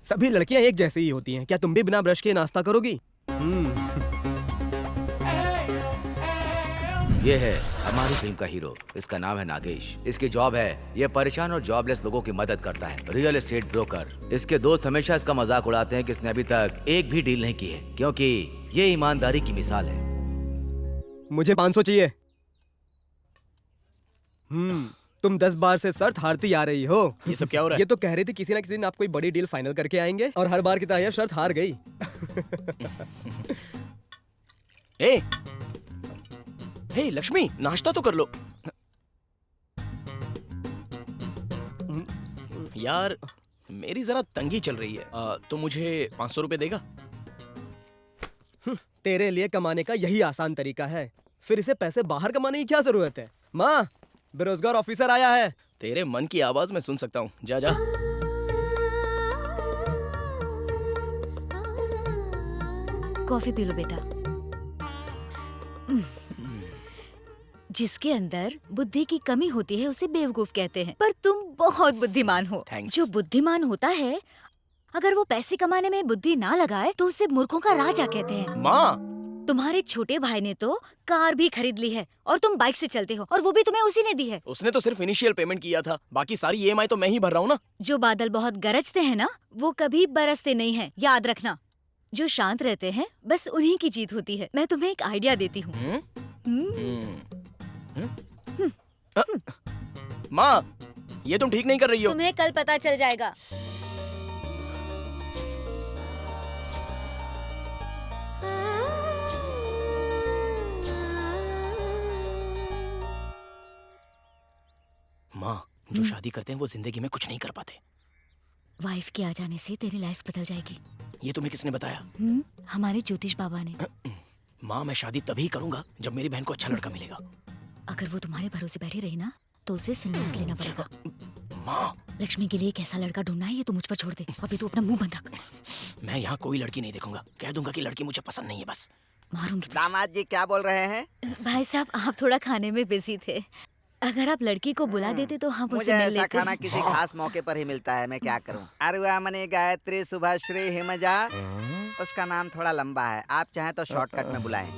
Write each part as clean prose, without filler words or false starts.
सभी लड़कियां एक जैसी ही होती हैं। क्या तुम भी बिना ब्रश के नाश्ता करोगी? ये है हमारी फिल्म का हीरो। इसका नाम है नागेश। इसकी जॉब है ये परेशान और जॉबलेस लोगों की मदद करता है, रियल एस्टेट ब्रोकर। इसके दोस्त हमेशा इसका मजाक उड़ाते हैं कि इसने अभी तक एक भी डील नहीं की है, क्योंकि ये ईमानदारी की मिसाल है। मुझे 500 चाहिए। तुम 10 बार से शर्त हारती आ रही हो। ये सब क्या हो रहा है? ये तो कह रही थी किसी ना किसी दिन आप कोई बड़ी डील फाइनल करके आएंगे, और हर बार की तरह यह शर्त हार गई। ए, हे लक्ष्मी, नाश्ता तो कर लो। यार मेरी जरा तंगी चल रही है। तो मुझे 500 रुपए देगा? तेरे लिए कमाने का यही आसान तरीका है, फिर इसे पैसे बाहर कमाने की क्या जरूरत है? माँ, बेरोजगार ऑफिसर आया है। तेरे मन की आवाज मैं सुन सकता हूँ। जा जा। कॉफी पी लो बेटा। जिसके अंदर बुद्धि की कमी होती है उसे बेवकूफ कहते हैं, पर तुम बहुत बुद्धिमान हो। Thanks. जो बुद्धिमान होता है, अगर वो पैसे कमाने में बुद्धि ना लगाए तो उसे मूर्खों का राजा कहते हैं। माँ, तुम्हारे छोटे भाई ने तो कार भी खरीद ली है और तुम बाइक से चलते हो, और वो भी तुम्हें उसी ने दी है। उसने तो सिर्फ इनिशियल पेमेंट किया था, बाकी सारी ईएमआई तो मैं ही भर रहा हूँ ना। जो बादल बहुत गरजते हैं ना, वो कभी बरसते नहीं हैं, याद रखना। जो शांत रहते हैं बस उन्हीं की जीत होती है। मैं तुम्हें एक आइडिया देती हूँ। माँ, ये तुम ठीक नहीं कर रही हो। तुम्हें कल पता चल जाएगा। माँ, जो शादी करते हैं वो जिंदगी में कुछ नहीं कर पाते। वाइफ के आ जाने से तेरी लाइफ बदल जाएगी। ये तुम्हें किसने बताया? हमारे ज्योतिष बाबा ने। माँ, मैं शादी तभी करूंगा जब मेरी बहन को अच्छा लड़का मिलेगा। अगर वो तुम्हारे भरोसे बैठी रही ना तो उसे संन्यास लेना पड़ेगा। माँ, लक्ष्मी के लिए एक ऐसा लड़का ढूंढना है, ये तो मुझ पर छोड़ दे। अभी तो अपना मुंह बंद रख। मैं यहाँ कोई लड़की नहीं देखूंगा। कह दूंगा कि लड़की मुझे पसंद नहीं है, बस। मारूंगी तुझे। दामाद जी क्या बोल रहे हैं? भाई साहब, आप थोड़ा खाने में बिजी थे। अगर आप लड़की को बुला देते तो हम मुझे उसे मिल ऐसा लेते। खाना किसी खास मौके पर ही मिलता है, मैं क्या करूं? अरुआमणि गायत्री शुभश्री हिमजा। उसका नाम थोड़ा लंबा है, आप चाहें तो शॉर्टकट में बुलाएं।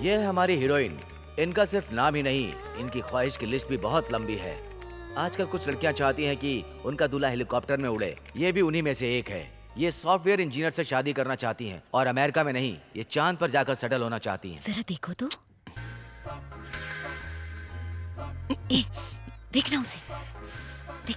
ये है हमारी हीरोइन। इनका सिर्फ नाम ही नहीं, इनकी ख्वाहिश की लिस्ट भी बहुत लंबी है। आजकल कुछ लड़कियां चाहती हैं कि उनका दूल्हा हेलीकॉप्टर में उड़े। ये भी उन्हीं में से एक है। ये सॉफ्टवेयर इंजीनियर से शादी करना चाहती हैं, और अमेरिका में नहीं, ये चांद पर जाकर सेटल होना चाहती हैं। जरा देखो तो। ए, देखना उसे। देख।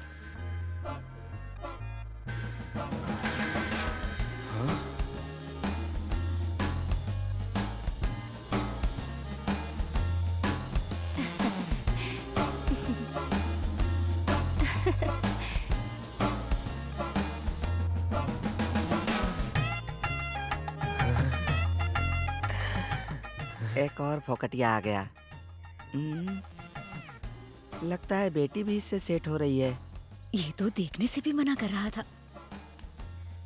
एक और फोकटिया आ गया। लगता है बेटी भी इससे सेट हो रही है। ये तो देखने से भी मना कर रहा था।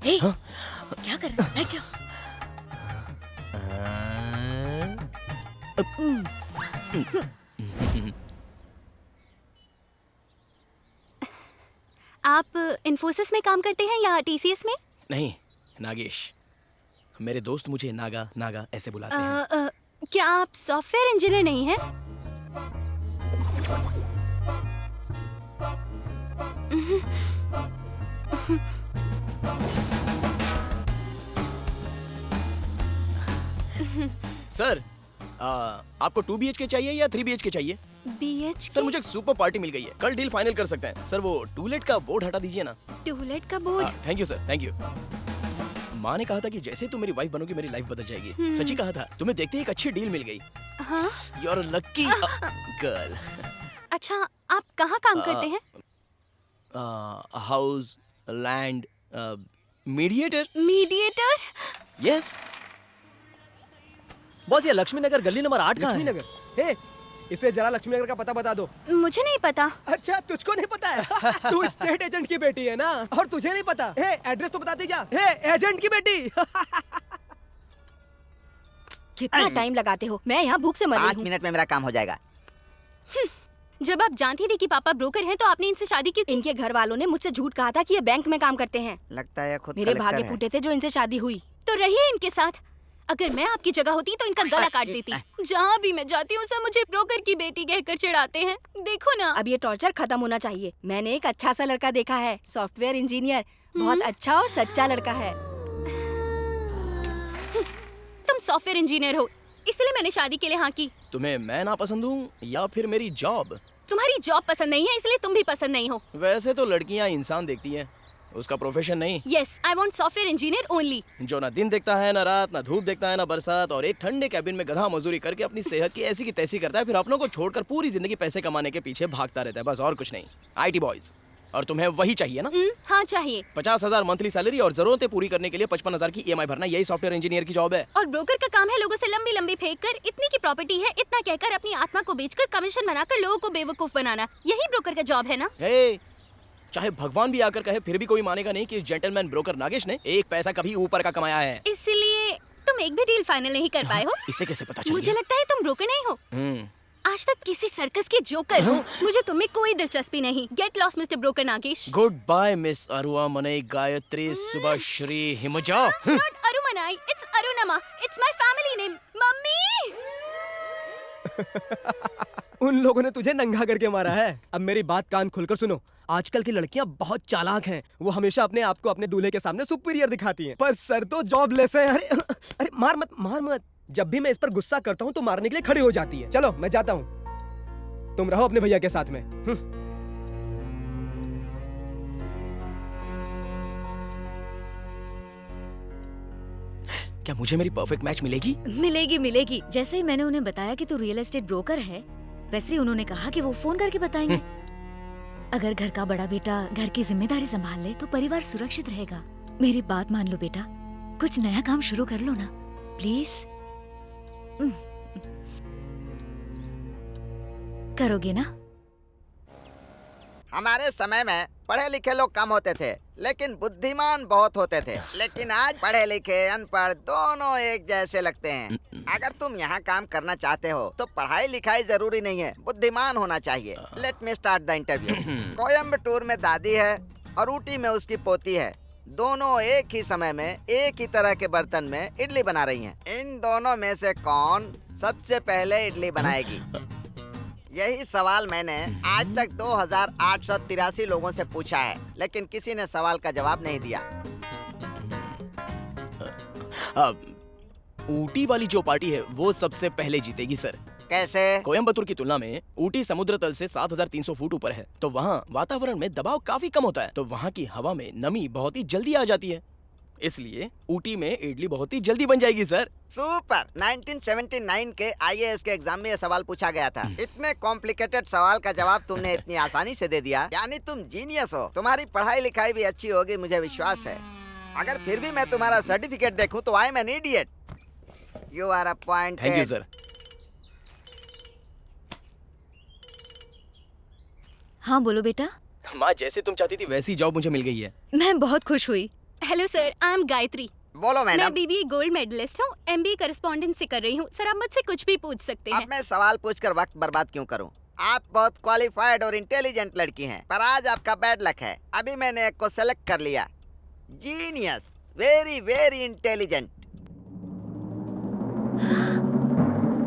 ए, क्या कर रहा है? बैठ जाओ। आप इन्फोसिस में काम करते हैं या टीसीएस में? नहीं, नागेश। मेरे दोस्त मुझे नागा नागा ऐसे बुलाते हैं। क्या आप सॉफ्टवेयर इंजीनियर नहीं हैं? सर, आपको 2 BHK चाहिए या 3 BHK चाहिए? BH सर मुझे एक सुपर पार्टी मिल गई है, कल डील फाइनल कर सकते हैं। सर वो टूलेट का बोर्ड हटा दीजिए ना। टूलेट का board. Thank you sir, thank you. माँ ने कहा था कि जैसे तुम मेरी वाइफ बनोगी मेरी लाइफ बदल जाएगी। सच्ची कहा था, तुम्हें देखते ही एक अच्छी डील मिल गई। हाँ। You are lucky girl. अच्छा, आप कहाँ काम करते हैं? House, land, mediator. Mediator? Yes. Boss ये लक्ष्मी नगर गली नंबर 8 का लक्ष्मी है। नगर। हे, इसे जरा लक्ष्मी नगर का पता बता दो। मुझे नहीं पता। अच्छा, तुझको नहीं पता है? तू स्टेट एजेंट की बेटी है ना, और तुझे नहीं पता? हे, एड्रेस तो बताती क्या? हे, एजेंट की बेटी। कितना टाइम लगाते हो? मैं यहाँ भूख से मर रही 5 हूँ। मिनट में मेरा काम हो जाएगा। जब आप जानती थी कि पापा ब्रोकर हैं तो आपने इनसे शादी क्यों की? इनके घर वालों ने मुझसे झूठ कहा था कि ये बैंक में काम करते हैं। लगता है खुद मेरे कलेक्टर भागे है। फूटे थे जो इनसे शादी हुई। तो रहिए इनके साथ। अगर मैं आपकी जगह होती तो इनका गला काट देती। जहाँ भी मैं जाती हूँ सब मुझे ब्रोकर की बेटी कहकर चिढ़ाते हैं। देखो ना। अब ये टॉर्चर खत्म होना चाहिए। मैंने एक अच्छा सा लड़का देखा है, सॉफ्टवेयर इंजीनियर, बहुत अच्छा और सच्चा लड़का है। तुम सॉफ्टवेयर इंजीनियर हो इसलिए मैंने शादी के लिए हाँ की। तुम्हें मैं ना पसंद हूँ या फिर मेरी जॉब? तुम्हारी जॉब पसंद नहीं है इसलिए तुम भी पसंद नहीं हो। वैसे तो लड़कियाँ इंसान देखती हैं, उसका प्रोफेशन नहीं। Yes, I want software engineer only. जो ना दिन देखता है ना रात, ना धूप देखता है ना बरसात, और एक ठंडे कैबिन में गधा मजदूरी करके अपनी सेहत की ऐसी की तैसी करता है, फिर अपनों को छोड़कर पूरी जिंदगी पैसे कमाने के पीछे भागता रहता है, बस और कुछ नहीं। IT boys. और तुम्हें वही चाहिए ना? हाँ चाहिए। 50,000 मंथली सैलरी और जरूरतें पूरी करने के लिए 55,000 की EMI भरना, यही सॉफ्टवेयर इंजीनियर की जॉब है। और ब्रोकर का काम है लोगों से लंबी लंबी फेंक कर इतनी की प्रॉपर्टी है इतना कहकर अपनी आत्मा को बेचकर कमीशन बनाकर लोगों को बेवकूफ बनाना, यही ब्रोकर का जॉब है ना? हे, चाहे भगवान भी आकर कहे फिर भी कोई मानेगा नहीं कि इस जेंटलमैन ब्रोकर नागेश ने एक पैसा कभी ऊपर का कमाया है। इसलिए तुम एक भी डील फाइनल नहीं कर पाए हो। इससे कैसे पता चल मुझे गया? लगता है तुम ब्रोकर नहीं हो। आज तक किसी सर्कस के जोकर हो। मुझे तुम में कोई दिलचस्पी नहीं। Get lost mister broker Nagesh. Good bye miss Arumanai Gayatri Subhashree Himaja. Not Arumanai, it's Arunma. It's my family name. Mummy! उन लोगों ने तुझे नंगा करके मारा है। अब मेरी बात कान खोलकर सुनो। आजकल की लड़कियां बहुत चालाक हैं। वो हमेशा अपने आप को अपने दूल्हे के सामने सुपीरियर दिखाती हैं, पर सर तो जॉबलेस है। अरे अरे मार मत, मार मत। जब भी मैं इस पर गुस्सा करता हूँ तो मारने के लिए खड़ी हो जाती है। चलो मैं जाता हूँ, तुम रहो अपने भैया के साथ में। क्या मुझे मेरी परफेक्ट मैच मिलेगी? मिलेगी मिलेगी। जैसे ही मैंने उन्हें बताया कि तू रियल एस्टेट ब्रोकर है, वैसे ही उन्होंने कहा कि वो फोन करके बताएंगे। अगर घर का बड़ा बेटा घर की जिम्मेदारी संभाल ले तो परिवार सुरक्षित रहेगा। मेरी बात मान लो बेटा, कुछ नया काम शुरू कर लो ना प्लीज। करोगे ना? हमारे समय में पढ़े लिखे लोग कम होते थे लेकिन बुद्धिमान बहुत होते थे। लेकिन आज पढ़े लिखे अनपढ़ दोनों एक जैसे लगते हैं। अगर तुम यहाँ काम करना चाहते हो तो पढ़ाई लिखाई जरूरी नहीं है, बुद्धिमान होना चाहिए। Let me start the interview. Coimbatore में दादी है और ऊटी में उसकी पोती है। दोनों एक ही समय में एक ही तरह के बर्तन में इडली बना रही हैं। इन दोनों में से कौन सबसे पहले इडली बनाएगी? यही सवाल मैंने आज तक 2883 लोगों से पूछा है, लेकिन किसी ने सवाल का जवाब नहीं दिया। ऊटी वाली जो पार्टी है वो सबसे पहले जीतेगी सर। कैसे? कोयम्बतूर की तुलना में ऊटी समुद्र तल से 7,300 फुट ऊपर है, तो वहाँ वातावरण में दबाव काफी कम होता है, तो वहाँ की हवा में नमी बहुत ही जल्दी आ जाती है। इसलिए ऊटी में इडली बहुत ही जल्दी बन जाएगी सर। सुपर। 1979 के IAS के एग्जाम में ये सवाल पूछा गया था। इतने कॉम्प्लिकेटेड सवाल का जवाब तुमने इतनी आसानी से दे दिया, यानी तुम जीनियस हो। तुम्हारी पढ़ाई लिखाई भी अच्छी होगी, मुझे विश्वास है। अगर फिर भी मैं तुम्हारा सर्टिफिकेट देखूं तो I am an idiot. You are appointed. Thank you sir. हाँ बोलो बेटा। माँ, जैसे तुम चाहती थी वैसी जॉब मुझे मिल गई है। मैं बहुत खुश हुई। Hello sir, I am Gayatri. बोलो मैं मैडम। BBA गोल्ड मेडलिस्ट हूँ, MBA करस्पॉन्डेंसी कर रही हूँ। सर आप मुझसे कुछ भी पूछ सकते हैं। अब मैं सवाल पूछकर वक्त बर्बाद क्यों करूं? आप बहुत क्वालिफाइड और इंटेलिजेंट लड़की हैं, पर आज आपका बैड लक है। अभी मैंने एक को सेलेक्ट कर लिया। Genius, very very intelligent.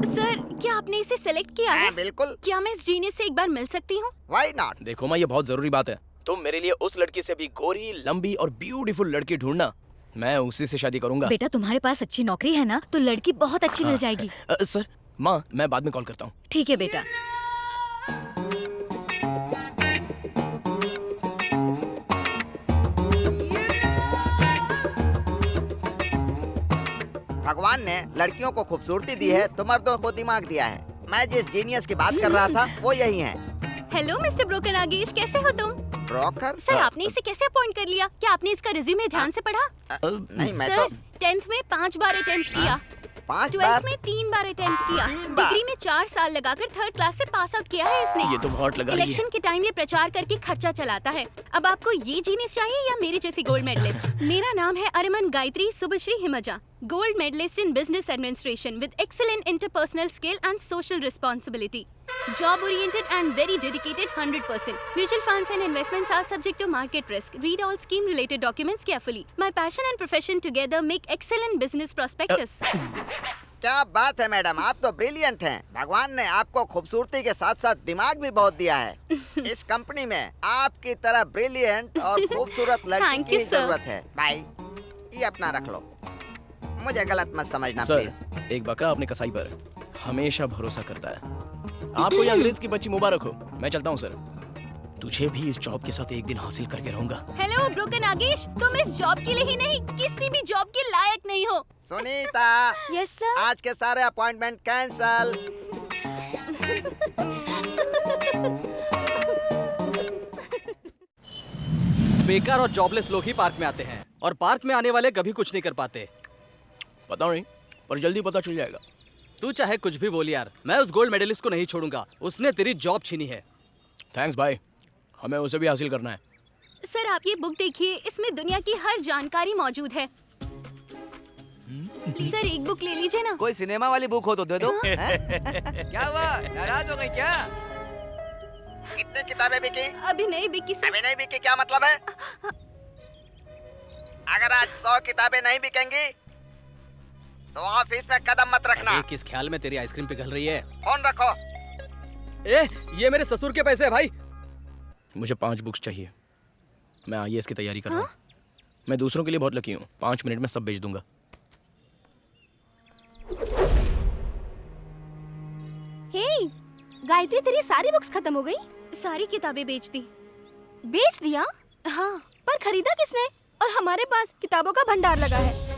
Sir क्या आपने इसे सेलेक्ट किया है? हाँ बिल्कुल। क्या मैं इस जीनियस से एक बार मिल सकती हूँ? Why not? देखो माँ, ये बहुत जरूरी बात है। तुम मेरे लिए उस लड़की से भी गोरी, लंबी और ब्यूटीफुल लड़की ढूंढना। मैं उसी से शादी करूंगा। बेटा तुम्हारे पास अच्छी नौकरी है ना, तो लड़की बहुत अच्छी मिल जाएगी। सर, माँ मैं बाद में कॉल करता हूँ। ठीक है बेटा। भगवान ने लड़कियों को खूबसूरती दी है तो मर्दों को दिमाग दिया है। मैं जिस जीनियस की बात कर रहा था वो यही है। हेलो मिस्टर ब्रोकर नागेश, कैसे हो तुम? ब्रोकर? सर आपने इसे कैसे अपॉइंट कर लिया? क्या आपने इसका रिज्यूमे ध्यान से पढ़ा? नहीं मैं सर तो 10th में 5 बार अटेम्प्ट किया, 5 12th बार में 3 बार अटेम्प्ट किया, 3 बार? डिग्री में 4 साल लगाकर 3rd क्लास से पास आउट किया है इसने। ये तो बहुत लगा रही है। इलेक्शन के टाइम ये प्रचार करके खर्चा चलाता है। अब आपको ये जीनियस चाहिए या मेरी जैसी गोल्ड मेडलिस्ट? मेरा नाम है Arman Gayatri Subashree Himaja, gold medallist in business administration with excellent interpersonal skill and social responsibility. Job oriented and very dedicated 100%. Mutual funds and investments are subject to market risk. Read all scheme related documents carefully. My passion and profession together make excellent business prospectus. क्या बात है madam, आप तो brilliant हैं। भगवान ने आपको खूबसूरती के साथ साथ दिमाग भी बहुत दिया है। इस कंपनी में आपकी तरह ब्रिलियंट और खूबसूरत लड़की Thank की you, sir. जरूरत है। भाई ये अपना रख लो, मुझे गलत मत समझना सर प्लीज। एक बकरा अपने कसाई पर हमेशा भरोसा करता है। आपको ये अंग्रेज की बच्ची मुबारक हो। मैं चलता हूँ सर। तुझे भी इस जॉब के साथ एक दिन हासिल करके रहूंगा। हेलो ब्रोकर नागेश, तुम इस जॉब के लिए ही नहीं किसी भी जॉब के लायक नहीं हो। Sunita, yes sir. आज के सारे अपॉइंटमेंट कैंसल। बेकार और जॉबलेस लोग ही पार्क में आते हैं और पार्क में आने वाले कभी कुछ नहीं कर पाते। पता नहीं, पर जल्दी पता चल जाएगा। तू चाहे कुछ भी बोल यार, मैं उस गोल्ड मेडलिस्ट को नहीं छोड़ूंगा। उसने तेरी जॉब छीनी है। थैंक्स भाई, हमें उसे भी हासिल करना है। सर आप ये बुक देखिए, इसमें दुनिया की हर जानकारी मौजूद है। सर एक बुक ले लीजिए ना। कोई सिनेमा वाली बुक हो तो दे दो। हैं? क्या हुआ, नाराज हो गई क्या? कितनी किताबें बिकी? अभी नहीं बिकी सर। अभी नहीं बिकी क्या मतलब है? अगर आज 100 किताबें नहीं बिकेंगी तो ऑफिस में कदम मत रखना। ये किस ख्याल में तेरी आइसक्रीम पिघल रही है? फोन रखो। ए, ये मेरे ससुर के पैसे है भाई। मुझे 5 बुक्स चाहिए। मैं आईएएस की तैयारी कर रहा हूँ। मैं दूसरों के लिए बहुत लकी हूँ। 5 मिनट में सब बेच दूंगा। हे, गायत्री तेरी सारी बुक्स खत्म हो गई? सारी किताबें बेच दी। बेच दिया? हाँ। पर खरीदा किसने? और हमारे पास किताबों का भंडार लगा है।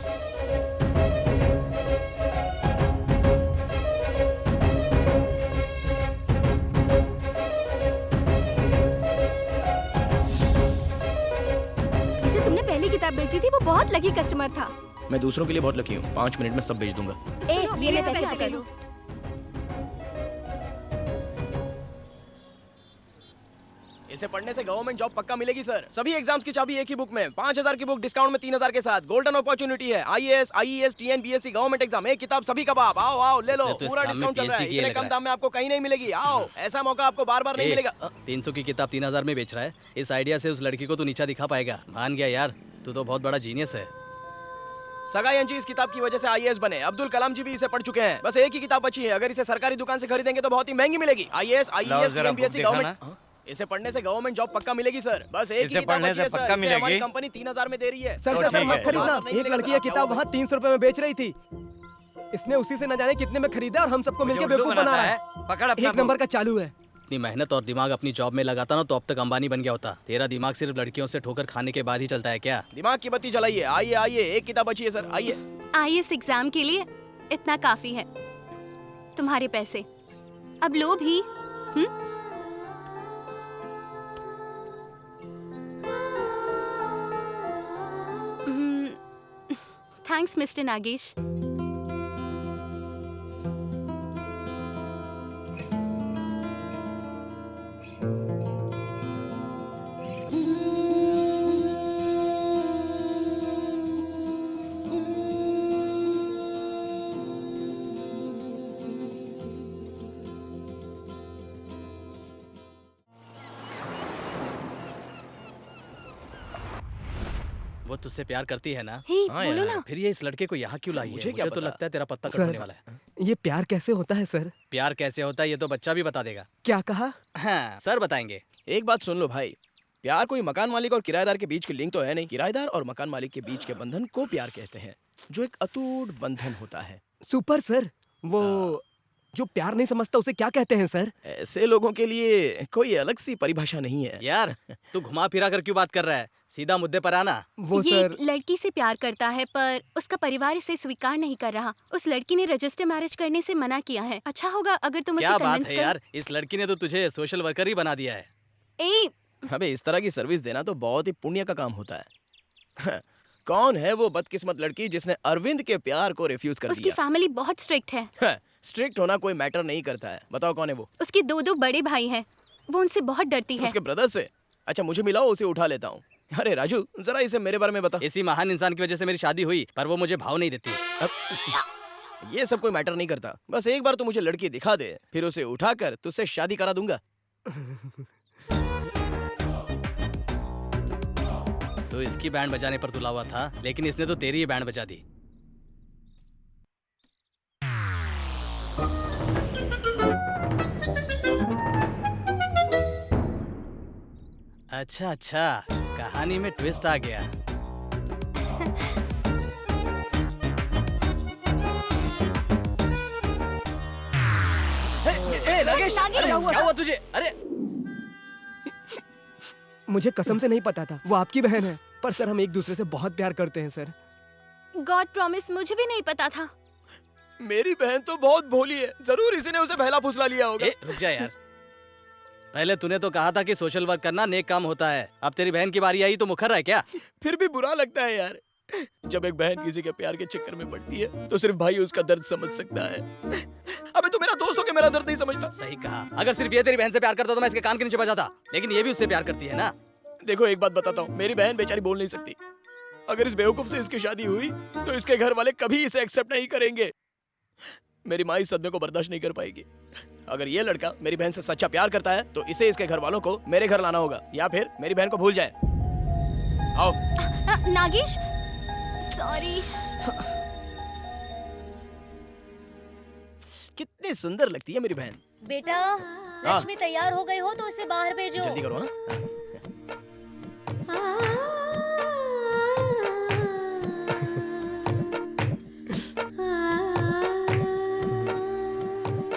जिसे तुमने पहली किताब बेची थी वो बहुत लकी कस्टमर था। मैं दूसरों के लिए बहुत लकी हूँ। 5 मिनट में सब बेच दूंगा। ए, ये ले पैसे ले पकड़। लो। इसे पढ़ने से गवर्नमेंट जॉब पक्का मिलेगी सर। सभी एग्जाम्स की चाबी एक ही बुक में। 5000 की बुक डिस्काउंट में 3000 के साथ। गोल्डन अपॉर्चुनिटी है। IAS, IES, TNPSC government exam, एक किताब सभी कबाब। आओ आओ ले लो, इसने तो इस पूरा काम में डिस्काउंट चल रहा है। PhD किए इतने लग कम रहा दाम में आपको कहीं नहीं मिलेगी। आओ, ऐसा मौका आपको बार बार नहीं मिलेगा। 300 की किताब 3000 में बेच रहा है। इस आइडिया से उस लड़की को तू नीचा दिखा पाएगा? मान गया यार, तू तो बहुत बड़ा जीनियस है। सगाई अंजी इस किताब की वजह से आईएएस बने। अब्दुल कलाम जी भी इसे पढ़ चुके हैं। बस एक ही किताब बची है। अगर इसे सरकारी दुकान से खरीदेंगे तो बहुत ही महंगी मिलेगी। IAS, IES, TNPSC government. इसे पढ़ने से गवर्नमेंट जॉब पक्का मिलेगी सर। बस एक ही किताब बची है सर। इसे हमारी कंपनी 3000 में दे रही है। सर सर मत खरीदना। एक लड़की ये किताब वहाँ 300 रुपए में बेच रही थी। इसने उसी से न जाने कितने में खरीदा और हम सबको मिलकर बेवकूफ बना रहा है। पकड़ अपना एक नंबर का चालू है। इतनी मेहनत और दिमाग अपनी जॉब में लगाता ना तो अब तक अंबानी बन गया होता। तेरा दिमाग सिर्फ लड़कियों से ठोकर खाने के बाद ही चलता है क्या? दिमाग की बत्ती जलाइए। आइए आइए, एक किताब बची है सर। आइए। आईएएस एग्जाम के लिए इतना काफी है। तुम्हारे पैसे अब लो भी। Thanks mister Nagesh. वो तुझसे प्यार करती है ना? हे हाँ बोलो यार। ना। फिर ये इस लड़के को यहाँ क्यों लाई है? मुझे क्या तो पता? लगता है तेरा पत्ता सर। कटने वाला है। ये प्यार कैसे होता है सर? प्यार कैसे होता है ये तो बच्चा भी बता देगा। क्या कहा? हाँ, सर बताएंगे। एक बात सुन लो भाई, प्यार कोई मकान मालिक और किराएदार के बीच की लिंक तो है नहीं। किराएदार और मकान मालिक के बीच के बंधन को प्यार कहते हैं, जो एक अटूट बंधन होता है। Super sir. वो जो प्यार नहीं समझता उसे क्या कहते हैं सर? ऐसे लोगों के लिए कोई अलग सी परिभाषा नहीं है। यार तू घुमा फिरा कर क्यों बात कर रहा है? सीधा मुद्दे पर आना। वो ये सर एक लड़की से प्यार करता है पर उसका परिवार इसे स्वीकार नहीं कर रहा। उस लड़की ने रजिस्टर मैरिज करने से मना किया है। अच्छा होगा अगर तुम उसे क्या बात कन्विंस है यार, इस लड़की ने तो तुझे सोशल वर्कर ही बना दिया है। ए, अबे इस तरह की सर्विस देना तो बहुत ही पुण्य का काम होता है। कौन है वो बदकिस्मत लड़की जिसने अरविंद के प्यार को रिफ्यूज कर उसकी दिया? फैमिली बहुत स्ट्रिक्ट है। स्ट्रिक्ट होना कोई मैटर नहीं करता है। बताओ कौन है वो? उसके दो बड़े भाई हैं। वो उनसे बहुत डरती है। उसके ब्रदर से? अच्छा मुझे मिलाओ, उसे उठा लेता हूँ। अरे राजू जरा इसे मेरे बारे में बता। इसी महान इंसान की वजह से मेरी शादी हुई, पर वो मुझे भाव नहीं देती। ये सब कोई मैटर नहीं करता। बस एक बार तू मुझे लड़की दिखा दे, फिर उसे उठाकर तुझसे शादी करा दूंगा। तो इसकी बैंड बजाने पर तुला हुआ था, लेकिन इसने तो तेरी ही बैंड बजा दी। अच्छा अच्छा, कहानी में ट्विस्ट आ गया। नागेश, अरे क्या हुआ तुझे? अरे मुझे कसम से नहीं पता था वो आपकी बहन है, पर सर हम एक दूसरे से बहुत प्यार करते हैं सर। गॉड प्रॉमिस मुझे भी नहीं पता था। मेरी बहन तो बहुत भोली है, जरूर इसी ने उसे पहला फुसला लिया होगा। रुक जा यार, पहले तूने तो कहा था कि सोशल वर्क करना नेक काम होता है। अब तेरी बहन की बारी आई तो मुखर है क्या? फिर भी बुरा लगता है यार, जब एक बहन किसी के प्यार के चक्कर में पड़ती है तो सिर्फ भाई उसका दर्द समझ सकता है। अबे तू मेरा दोस्त हो के मेरा दर्द नहीं समझता। सही कहा, अगर सिर्फ ये तेरी बहन से प्यार करता तो मैं इसके कान के नीचे बजाता, लेकिन ये भी उससे प्यार करती है ना। देखो एक बात बताता हूँ, मेरी बहन बेचारी बोल नहीं सकती। अगर इस बेवकूफ से इसकी शादी हुई तो इसके घर वाले कभी इसे एक्सेप्ट नहीं करेंगे। मेरी माँ इस सदमे को बर्दाश्त नहीं कर पाएगी। अगर ये लड़का मेरी बहन से सच्चा प्यार करता है तो इसे इसके घर वालों को मेरे घर लाना होगा, या फिर मेरी बहन को भूल जाए। आओ। नागेश, सॉरी। कितनी सुंदर लगती है मेरी बहन। बेटा, लक्ष्मी तैयार हो गई हो तो उसे बाहर भेजो। जल्दी करो। हाँ?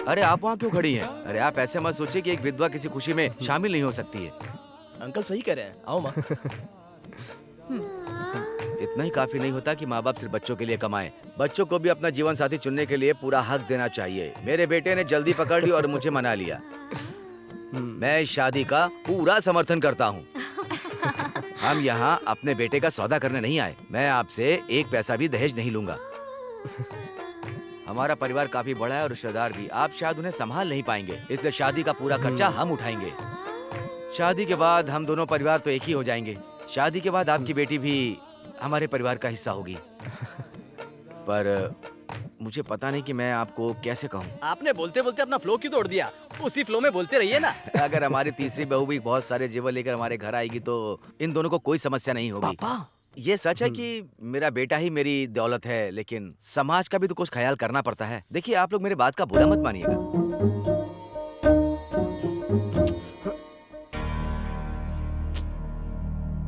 अरे आप वहाँ क्यों खड़ी हैं? अरे आप ऐसे मत सोचिए कि एक विधवा किसी खुशी में शामिल नहीं हो सकती है। अंकल सही कह रहे हैं, आओ माँ। इतना ही काफी नहीं होता कि माँ बाप सिर्फ बच्चों के लिए कमाएं। बच्चों को भी अपना जीवन साथी चुनने के लिए पूरा हक देना चाहिए। मेरे बेटे ने जल्दी पकड़ ली और मुझे मना लिया। मैं इस शादी का पूरा समर्थन करता हूँ। हम यहाँ अपने बेटे का सौदा करने नहीं आए। मैं आपसे एक पैसा भी दहेज नहीं लूंगा। हमारा परिवार काफी बड़ा है और रिश्तेदार भी। आप शायद उन्हें संभाल नहीं पाएंगे, इसलिए शादी का पूरा खर्चा हम उठाएंगे। शादी के बाद हम दोनों परिवार तो एक ही हो जाएंगे। शादी के बाद आपकी बेटी भी हमारे परिवार का हिस्सा होगी। पर मुझे पता नहीं कि मैं आपको कैसे कहूँ। आपने बोलते बोलते अपना फ्लो क्यों तोड़ दिया? उसी फ्लो में बोलते रहिए ना। अगर हमारी तीसरी बहू भी बहुत सारे जेवर लेकर हमारे घर आएगी तो इन दोनों को कोई समस्या नहीं होगी। पापा, ये सच है कि मेरा बेटा ही मेरी दौलत है, लेकिन समाज का भी तो कुछ ख्याल करना पड़ता है। देखिए आप लोग मेरे बात का बुरा मत मानिएगा।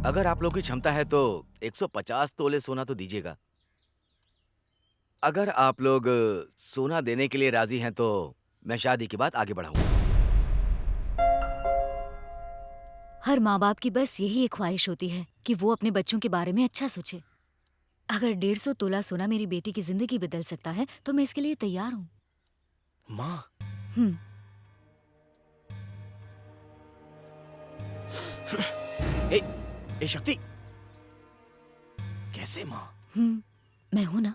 अगर आप लोग की क्षमता है तो 150 तोले सोना तो दीजिएगा। अगर आप लोग सोना देने के लिए राजी हैं तो मैं शादी की बात आगे बढ़ाऊंगा। हर माँ बाप की बस यही एक ख्वाहिश होती है कि वो अपने बच्चों के बारे में अच्छा सोचे। अगर 150 तोला सोना मेरी बेटी की जिंदगी बदल सकता है तो मैं इसके लिए तैयार हूँ। माँ, ए शक्ति, कैसे माँ? मैं हूं ना।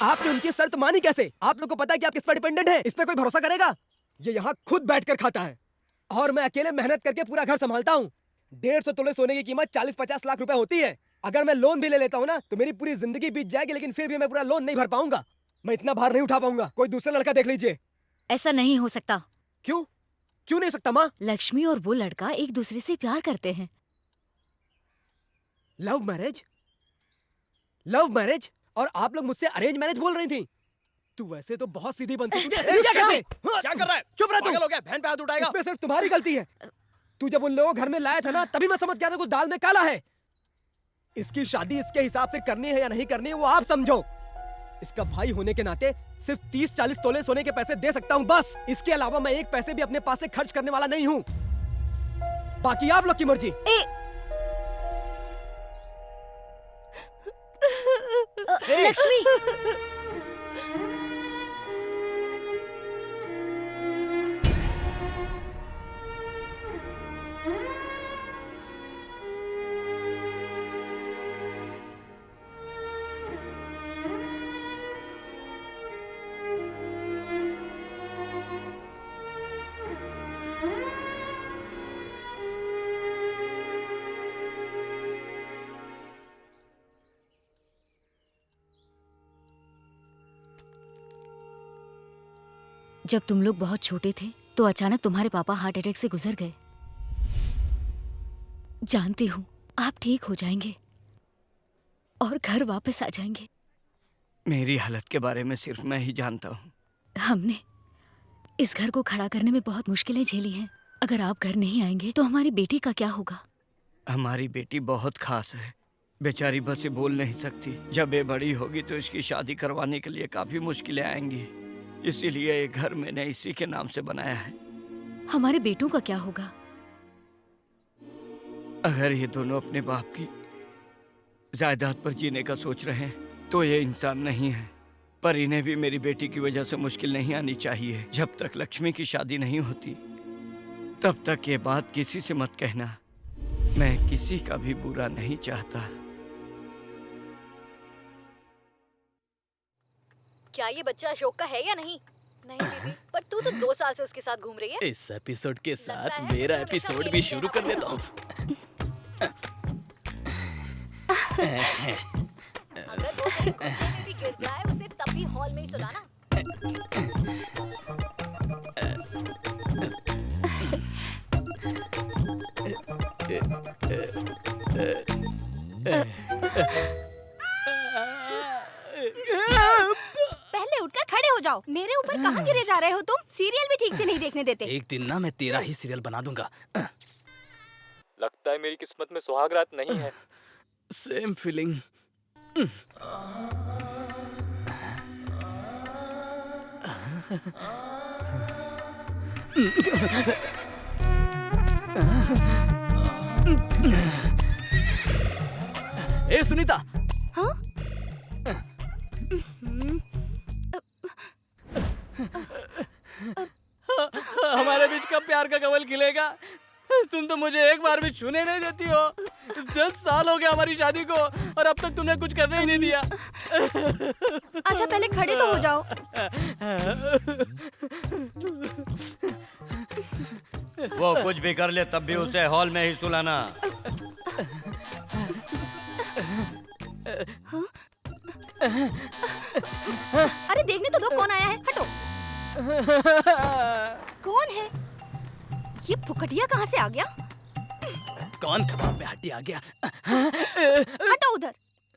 आपने उनकी शर्त मानी कैसे? आप लोग को पता है कि आप किस पर डिपेंडेंट है? इस पे कोई भरोसा करेगा? ये यहाँ खुद बैठकर खाता है और मैं अकेले मेहनत करके पूरा घर संभालता हूँ। 150 तोले सोने की कीमत 40-50 लाख रुपए होती है। अगर मैं लोन भी ले लेता हूँ ना तो मेरी पूरी जिंदगी बीत जाएगी, लेकिन फिर भी मैं पूरा लोन नहीं भर पाऊंगा। मैं इतना भार नहीं उठा पाऊंगा। कोई दूसरा लड़का देख लीजिए। ऐसा नहीं हो सकता। क्यों? क्यों नहीं सकता माँ? लक्ष्मी और वो लड़का एक दूसरे से प्यार करते हैं। Love marriage? Love marriage? और आप लोग मुझसे अरेंज मैरिज बोल रही थी। तू वैसे तो बहुत सीधी बनती। क्या कर रहा है? क्या कर रहा है? चुप रह तू। पागल हो गया? बहन पे हाथ उठाएगा? इसमें सिर्फ तुम्हारी गलती है। तू जब उन लोगों को घर में लाया था ना, तभी मैं समझ गया था कुछ दाल में काला है। इसकी शादी इसके हिसाब से करनी है या नहीं करनी है वो आप समझो। इसका भाई होने के नाते सिर्फ 30-40 तोले सोने के पैसे दे सकता हूँ बस। इसके अलावा मैं एक पैसे भी अपने पास से खर्च करने वाला नहीं हूँ। बाकी आप लोग की मर्जी। लक्ष्मी, जब तुम लोग बहुत छोटे थे तो अचानक तुम्हारे पापा हार्ट अटैक से गुजर गए। जानती हूँ आप ठीक हो जाएंगे और घर वापस आ जाएंगे। मेरी हालत के बारे में सिर्फ मैं ही जानता हूँ। हमने इस घर को खड़ा करने में बहुत मुश्किलें झेली हैं। अगर आप घर नहीं आएंगे तो हमारी बेटी का क्या होगा? हमारी बेटी बहुत खास है, बेचारी बस ये बोल नहीं सकती। जब ये बड़ी होगी तो इसकी शादी करवाने के लिए काफी मुश्किलें आएंगी, इसीलिए ये घर मैंने इसी के नाम से बनाया है। हमारे बेटों का क्या होगा? अगर ये दोनों अपने बाप की जायदाद पर जीने का सोच रहे हैं तो ये इंसान नहीं है। पर इन्हें भी मेरी बेटी की वजह से मुश्किल नहीं आनी चाहिए। जब तक लक्ष्मी की शादी नहीं होती तब तक ये बात किसी से मत कहना। मैं किसी का भी बुरा नहीं चाहता। क्या ये बच्चा अशोक का है या नहीं? नहीं दीदी, पर तू तो 2 साल से उसके साथ घूम रही है। इस एपिसोड के लगता साथ है मेरा तुझे हमेशा एपिसोड मेरे भी से शुरू कर देता हूँ। अगर वो कहीं घुटने में भी गिर जाए उसे तब भी हॉल में ही सुलाना। पहले उठकर खड़े हो जाओ। मेरे ऊपर कहाँ गिरे जा रहे हो तुम? सीरियल भी ठीक से नहीं देखने देते। एक दिन ना मैं तेरा ही सीरियल बना दूंगा। लगता है मेरी किस्मत में सुहाग रात नहीं है। Same feeling. ए सुनीता, हाँ? हमारे बीच कब प्यार का कमल खिलेगा? तुम तो मुझे एक बार भी छूने नहीं देती हो। 10 साल हो गए हमारी शादी को और अब तक तुमने कुछ करने ही नहीं दिया। अच्छा पहले खड़े तो हो जाओ। वो कुछ भी कर ले तब भी उसे हॉल में ही सुलाना। अरे देखने तो दो कौन आया है। हटो। कौन है ये? फुकटिया कहाँ से आ गया? कौन कबाब में हड्डी आ गया? हटो उधर।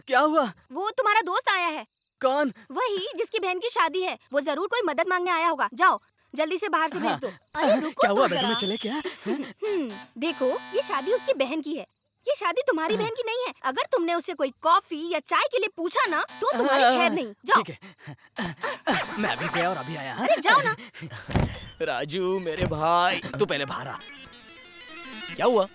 क्या हुआ? वो तुम्हारा दोस्त आया है। कौन? वही जिसकी बहन की शादी है। वो जरूर कोई मदद मांगने आया होगा। जाओ जल्दी से बाहर से भेज दो। अरे रुको क्या हुआ? तो बेड में जरा। चले क्या? देखो ये शादी उसकी बहन की है। ये शादी तुम्हारी बहन की नहीं है। अगर तुमने उससे कोई कॉफी या चाय के लिए पूछा ना तो तुम्हारी खैर नहीं। जाओ। ठीक है, मैं अभी गया और अभी आया। अरे जाओ ना। राजू मेरे भाई, तू पहले बाहर आ। क्या हुआ?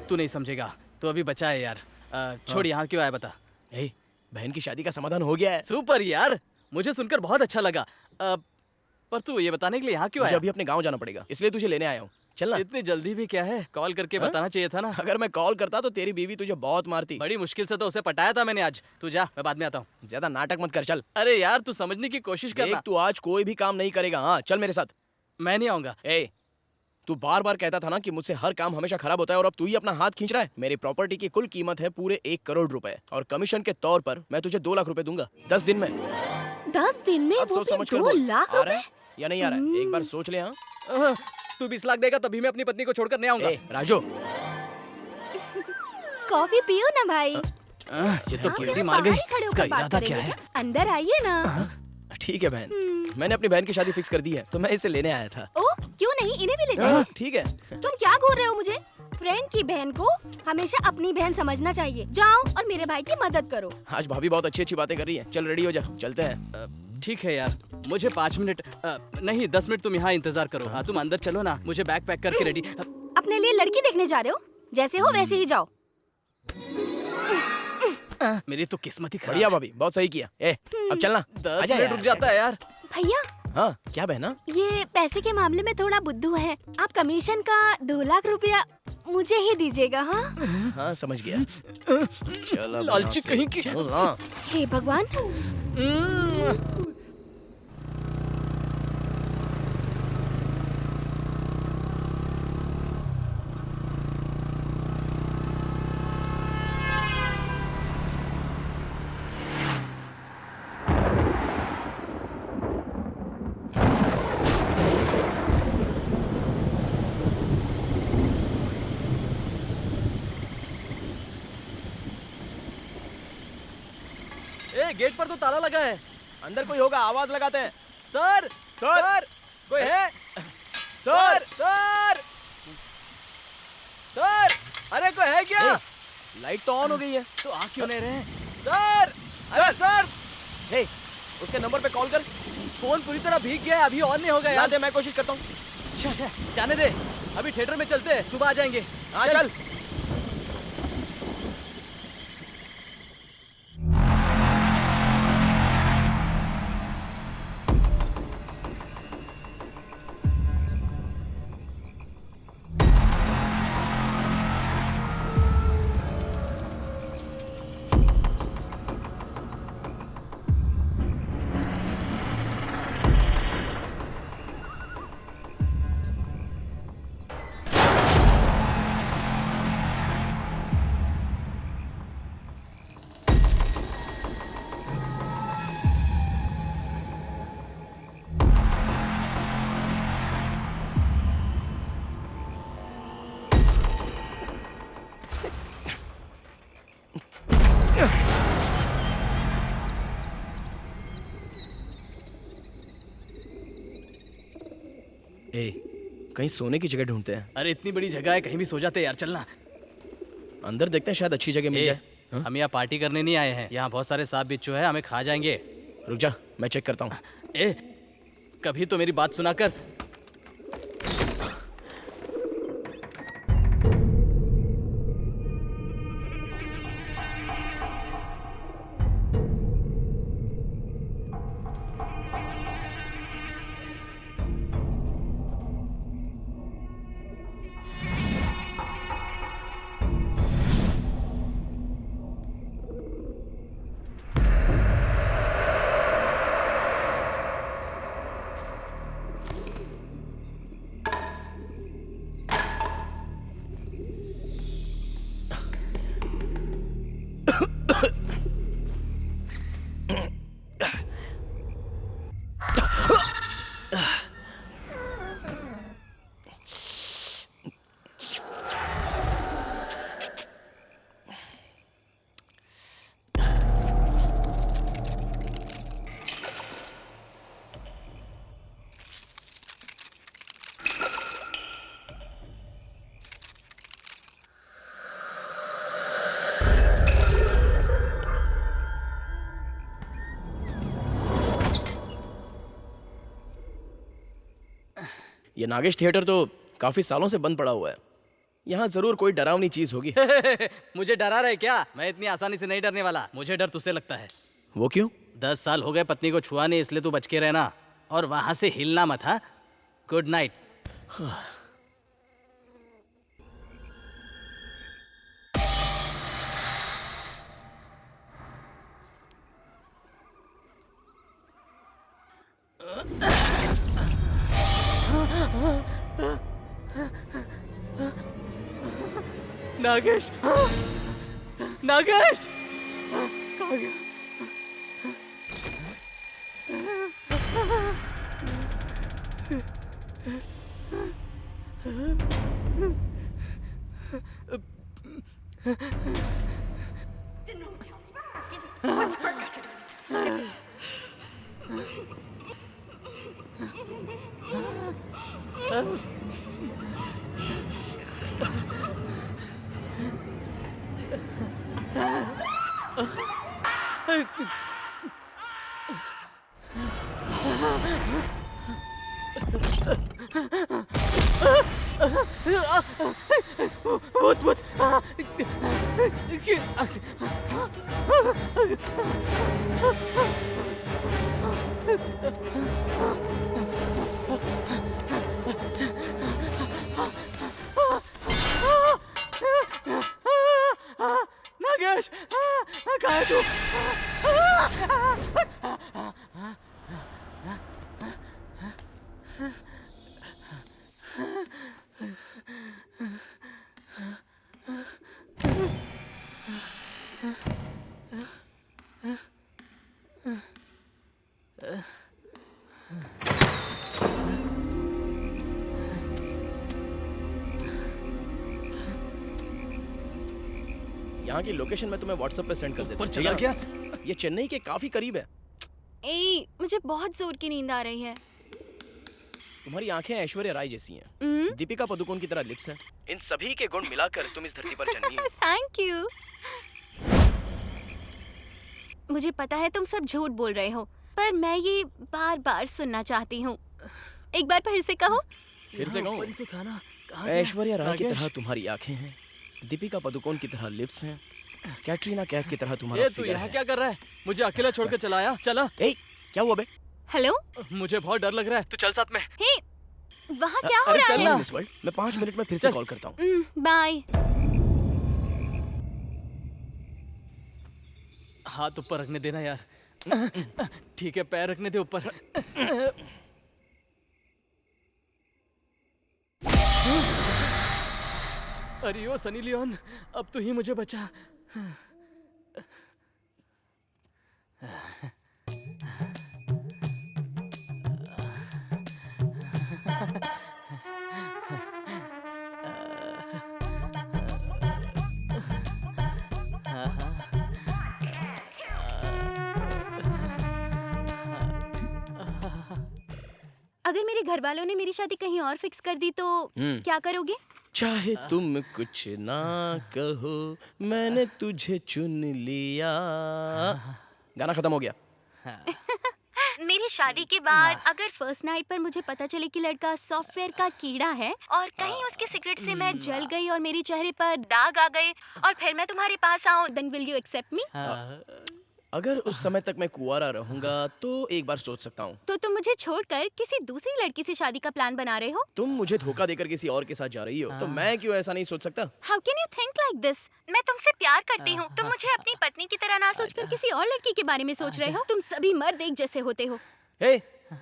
तू नहीं समझेगा। तू अभी बचा है यार। छोड़, यहाँ क्यों आया बता। ए, बहन की शादी का समाधान हो गया है। सुपर यार, मुझे सुनकर बहुत अच्छा लगा। पर तू ये बताने के लिए यहाँ क्यों आया? मुझे अभी अपने गांव जाना पड़ेगा, इसलिए तुझे लेने आया हूँ। चलना। इतनी जल्दी भी क्या है? कॉल करके बताना चाहिए था ना। अगर मैं कॉल करता तो तेरी बीवी तुझे बहुत मारती। बड़ी मुश्किल से तो उसे पटाया था मैंने आज। तू जा, मैं बाद में आता हूँ। ज्यादा नाटक मत कर, चल। अरे यार तू समझने की कोशिश करना। तू आज कोई भी काम नहीं करेगा। हाँ चल मेरे साथ। मैं नहीं आऊंगा। ए, तू बार बार कहता था ना कि मुझसे हर काम हमेशा खराब होता है और अब तू ही अपना हाथ खींच रहा है। मेरी प्रॉपर्टी की कुल कीमत है पूरे 1 करोड़ रुपए और कमीशन के तौर पर मैं तुझे 2 लाख रुपए दूंगा 10 दिन में। 10 दिन में अब वो सोच भी समझ कर 2 बोल। लाख आ रहा रुपए? है या नहीं आ रहा है? एक बार सोच ले। हाँ तू 20 लाख देगा तभी मैं अपनी पत्नी को छोड़कर नहीं आऊंगा। राजू, कॉफी पियो ना भाई। ये तो गिल्टी मार बाहर गई। ही खड़े इसका होकर बात इरादा क्या करेंगे है? क्या? अंदर आइए ना। ठीक है बहन। मैंने अपनी बहन की शादी फिक्स कर दी है, तो मैं इसे लेने आया था। ओ क्यों नहीं, इन्हें भी ले जाइए। ठीक है। तुम क्या घूर रहे हो मुझे? फ्रेंड की बहन को हमेशा अपनी बहन समझना चाहिए। जाओ और मेरे भाई की मदद करो। आज भाभी बहुत अच्छी अच्छी बातें कर रही है। चल रेडी हो जा, चलते हैं। ठीक है यार, मुझे 5 मिनट नहीं 10 मिनट तुम यहाँ इंतजार करो। हाँ तुम अंदर चलो ना, मुझे बैग पैक करके रेडी। अपने लिए लड़की देखने जा रहे हो? जैसे हो वैसे ही जाओ। मेरी तो किस्मत ही खराब बढ़िया है। भाभी, बहुत सही किया। अब चलना। 10 मिनट रुक जाता है यार। भैया हाँ क्या बहना? ये पैसे के मामले में थोड़ा बुद्धू है। आप कमीशन का 2 लाख रुपया मुझे ही दीजिएगा। हाँ हाँ समझ गया। चलो लालची कहीं की। हे भगवान। गेट पर तो ताला लगा है। अंदर कोई होगा, आवाज लगाते हैं। सर सर कोई है? सर सर सर अरे कोई है क्या? लाइट तो ऑन हो गई है। तो आ क्यों नहीं रहे? सर अरे सर हे उसके नंबर पे कॉल कर। फोन पूरी तरह भीग गया है, अभी ऑन नहीं होगा यार। दे, मैं कोशिश करता हूँ। अच्छा जाने दे, अभी थिएटर में चलते हैं, सुबह आ जाएंगे। हाँ चल। कहीं सोने की जगह ढूंढते हैं। अरे इतनी बड़ी जगह है, कहीं भी सो जाते हैं यार। चलना अंदर देखते हैं, शायद अच्छी जगह मिल जाए। हम यहाँ पार्टी करने नहीं आए हैं, यहाँ बहुत सारे सांप बिच्छू है, हमें खा जाएंगे। रुक जा, मैं चेक करता हूँ। कभी तो मेरी बात सुनाकर। ये नागेश थिएटर तो काफी सालों से बंद पड़ा हुआ है। यहाँ जरूर कोई डरावनी चीज होगी। मुझे डरा रहे क्या? मैं इतनी आसानी से नहीं डरने वाला। मुझे डर तुझसे लगता है। वो क्यों? 10 साल हो गए पत्नी को छुआ नहीं, इसलिए तू बच के रहना और वहां से हिलना मत। हाँ गुड नाइट। नागेश, नागेश कहाँ गया? नागेश, कहाँ है तू? यहाँ की लोकेशन मैं तुम्हें व्हाट्सएप पे सेंड कर देता हूँ। चला क्या? ये चेन्नई के काफी करीब है। ए, मुझे बहुत जोर की नींद आ रही है। तुम्हारी आंखें ऐश्वर्या राय जैसी हैं। दीपिका पादुकोण की तरह लिप्स हैं। इन सभी के गुण मिलाकर तुम इस धरती पर जन्मी हो। Thank you. मुझे पता है तुम सब झूठ बोल रहे हो, पर मैं ये बार बार सुनना चाहती हूँ। एक बार फिर से कहो। फिर से कहूँ? तो था ना, ऐश्वर्या राय की तरह तुम्हारी आंखें हैं, दीपिका पादुकोण की तरह लिप्स हैं, कैटरीना कैफ की तरह तुम्हारा तू यहाँ क्या कर रहा है? मुझे अकेला छोड़कर चला आया। चला। ए, क्या हुआ बे? हेलो, मुझे बहुत डर लग रहा है, तू चल साथ में। हे, वहाँ क्या हो रहा है? मैं 5 मिनट में फिर से कॉल करता हूँ। बाय। हाथ ऊपर रखने देना यार। ठीक है, पैर रखने दे ऊपर। अरे ओ सनी लियोन, अब तू ही मुझे बचा। अगर मेरे घर वालों ने मेरी शादी कहीं और फिक्स कर दी तो क्या करोगे? चाहे तुम कुछ ना कहो, मैंने तुझे चुन लिया। गाना खत्म हो गया। मेरी शादी के बाद अगर फर्स्ट नाइट पर मुझे पता चले कि लड़का सॉफ्टवेयर का कीड़ा है और कहीं उसके सिगरेट से मैं जल गई और मेरे चेहरे पर दाग आ गए और फिर मैं तुम्हारे पास आऊं, then will you accept me? अगर उस समय तक मैं कुंवारा रहूंगा तो एक बार सोच सकता हूँ। तो तुम मुझे छोड़कर किसी दूसरी लड़की से शादी का प्लान बना रहे हो? तुम मुझे धोखा देकर किसी और के साथ जा रही हो, तो मैं क्यों ऐसा नहीं सोच सकता? How can you think like this? मैं तुमसे प्यार करती हूँ। तुम मुझे अपनी पत्नी की तरह ना सोचकर किसी और लड़की के बारे में सोच रहे हो। तुम सभी मर्द एक जैसे होते हो। हे,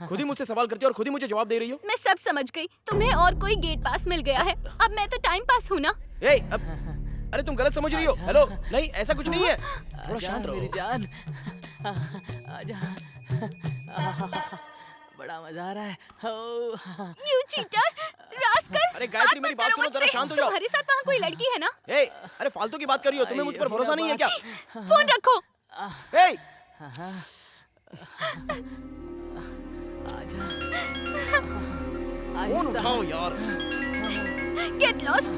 खुद ही मुझसे सवाल करती हो और खुद ही मुझे जवाब दे रही हो। मैं सब समझ गई। तुम्हें और कोई गेट पास मिल गया है। अब मैं तो टाइम पास हूँ ना। अरे तुम गलत समझ रही हो। हेलो, नहीं ऐसा कुछ नहीं है। थोड़ा शांत रहो। मेरी जान, आजा। बड़ा मजा आ रहा है। You cheater, rascal! अरे गायत्री, मेरी बात सुनो, जरा शांत हो जाओ। तुम्हारे साथ वहाँ कोई लड़की है ना? अरे फालतू की बात कर रही हो। तुम्हें मुझ पर भरोसा नहीं है क्या? फोन रखो। फोन उठाओ यार। Get lost.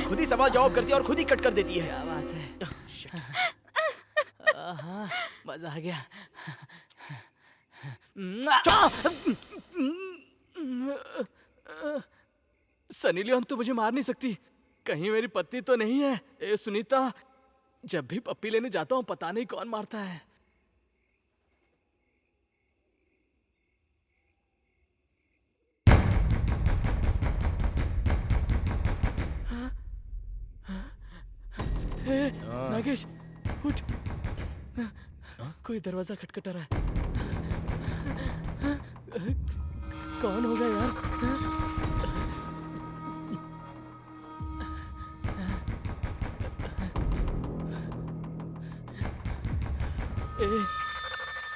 खुद ही सवाल जवाब करती है और खुद ही कट कर देती है। क्या बात है? मजा आ गया। सनी लियोन, तू मुझे मार नहीं सकती। कहीं मेरी पत्नी तो नहीं है? ए सुनीता, जब भी पप्पी लेने जाता हूँ पता नहीं कौन मारता है। नागेश, उठ। कोई दरवाजा खटखटा रहा है। कौन होगा यार?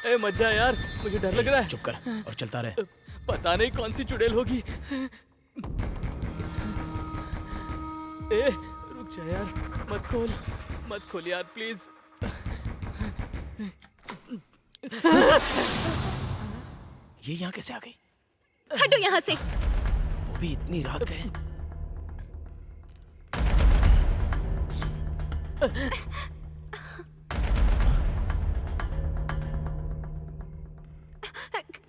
ए मत जा यार, मुझे डर लग रहा है। चुप कर और चलता रहे। पता नहीं कौन सी चुड़ैल होगी। रुक जा यार, मत खोल यार प्लीज। ये यहाँ कैसे आ गई? हटो यहाँ से। वो भी इतनी रात गए।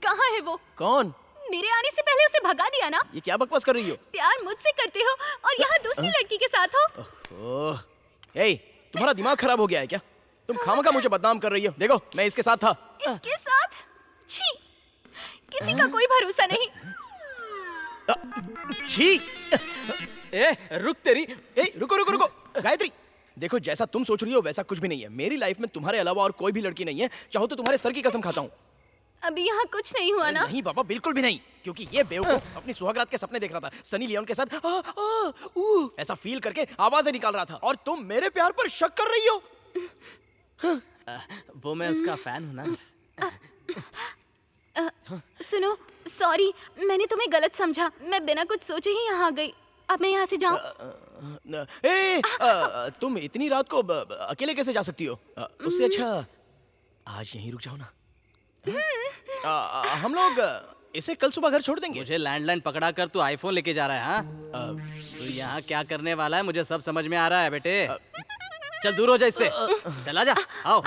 कहाँ है वो? कौन? मेरे आने से पहले उसे भगा दिया ना। ये क्या बकवास कर रही हो? प्यार मुझसे करते हो और यहाँ दूसरी लड़की के साथ हो। ओह, ए, तुम्हारा दिमाग खराब हो गया है क्या? तुम खामखा मुझे बदनाम कर रही हो। देखो, मैं इसके साथ था। इसके साथ? छी, किसी का कोई भरोसा नहीं। छी! रुक तेरी। रुको रुको रुको, गायत्री। देखो, जैसा तुम सोच रही हो वैसा कुछ भी नहीं है। मेरी लाइफ में तुम्हारे अलावा और कोई भी लड़की नहीं है। चाहो तो तुम्हारे सर की कसम खाता हूँ। अभी यहाँ कुछ नहीं हुआ ना? नहीं बाबा, बिल्कुल भी नहीं। क्योंकि ये बेवकूफ अपनी सुहागरात के सपने देख रहा था, सनी लियोन के साथ ऐसा फील करके आवाजें निकाल रहा था, और तुम मेरे प्यार पर शक कर रही हो। वो मैं उसका फैन हूँ ना। सुनो, सॉरी, मैंने तुम्हें गलत समझा। मैं बिना कुछ सोचे ही यहाँ आ गई। अब मैं यहाँ से जाऊँ? तुम इतनी रात को अकेले कैसे जा सकती हो? उससे अच्छा आज यहीं रुक जाओ ना। हम लोग इसे कल सुबह घर छोड़ देंगे। मुझे लैंडलाइन पकड़ा कर तू आईफोन लेके जा रहा है? हाँ, तू यहाँ क्या करने वाला है मुझे सब समझ में आ रहा है बेटे। चल दूर हो जा इससे। चला जा। आओ।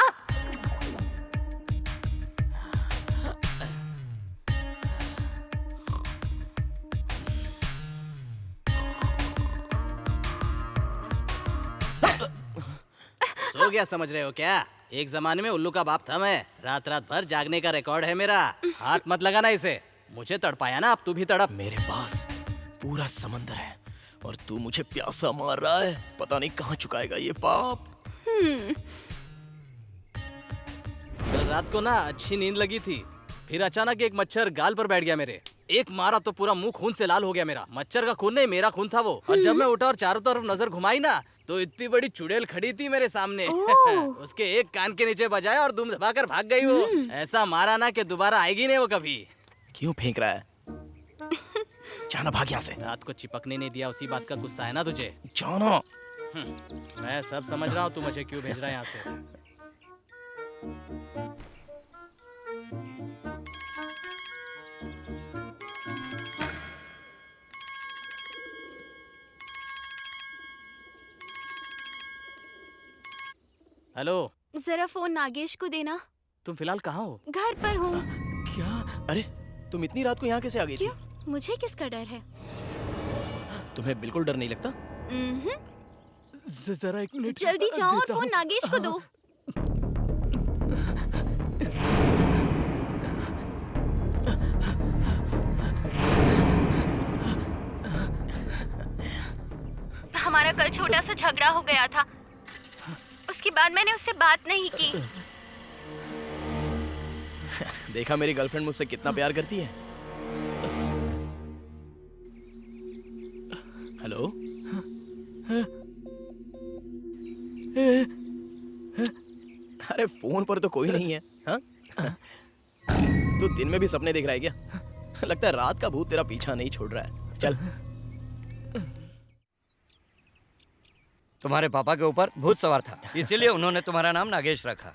सो गया समझ रहे हो क्या? एक जमाने में उल्लू का बाप था मैं। रात रात भर जागने का रिकॉर्ड है मेरा। हाथ मत लगाना इसे। मुझे तड़पाया ना, अब तू भी तड़प। मेरे पास पूरा समंदर है और तू मुझे प्यासा मार रहा है। पता नहीं कहाँ चुकाएगा ये पाप। कल रात को ना अच्छी नींद लगी थी, फिर अचानक एक मच्छर गाल पर बैठ गया मेरे। एक मारा तो पूरा मुंह खून से लाल हो गया मेरा। मच्छर का खून नहीं, मेरा खून था वो। और जब मैं उठा और चारों तरफ नजर घुमाई ना, तो इतनी बड़ी चुड़ैल खड़ी थी मेरे सामने। उसके एक कान के नीचे बजाया और दुम दबाकर भाग गई वो। ऐसा मारा ना कि दोबारा आएगी नहीं वो कभी। क्यों फेंक रहा है? जाना, भाग यहाँ से। रात को चिपकने नहीं दिया, उसी बात का गुस्सा है ना तुझे? जाना। मैं सब समझ रहा हूँ तू मुझे क्यों भेज रहा है यहाँ से। हेलो, जरा फोन नागेश को देना। तुम फिलहाल कहाँ हो? घर पर हूँ। क्या? अरे, तुम इतनी रात को यहाँ कैसे आ गई? क्यों? मुझे किसका डर है? तुम्हें बिल्कुल डर नहीं लगता? जरा एक मिनट। जल्दी जाओ और फोन नागेश को दो। हमारा कल छोटा सा झगड़ा हो गया था। उसके बाद मैंने उससे बात नहीं की। देखा मेरी गर्लफ्रेंड मुझसे कितना प्यार करती है। हेलो? अरे फोन पर तो कोई नहीं है। हाँ? तू दिन में भी सपने देख रहा है क्या? लगता है रात का भूत तेरा पीछा नहीं छोड़ रहा है। चल। तुम्हारे पापा के ऊपर भूत सवार था, इसीलिए उन्होंने तुम्हारा नाम नागेश रखा।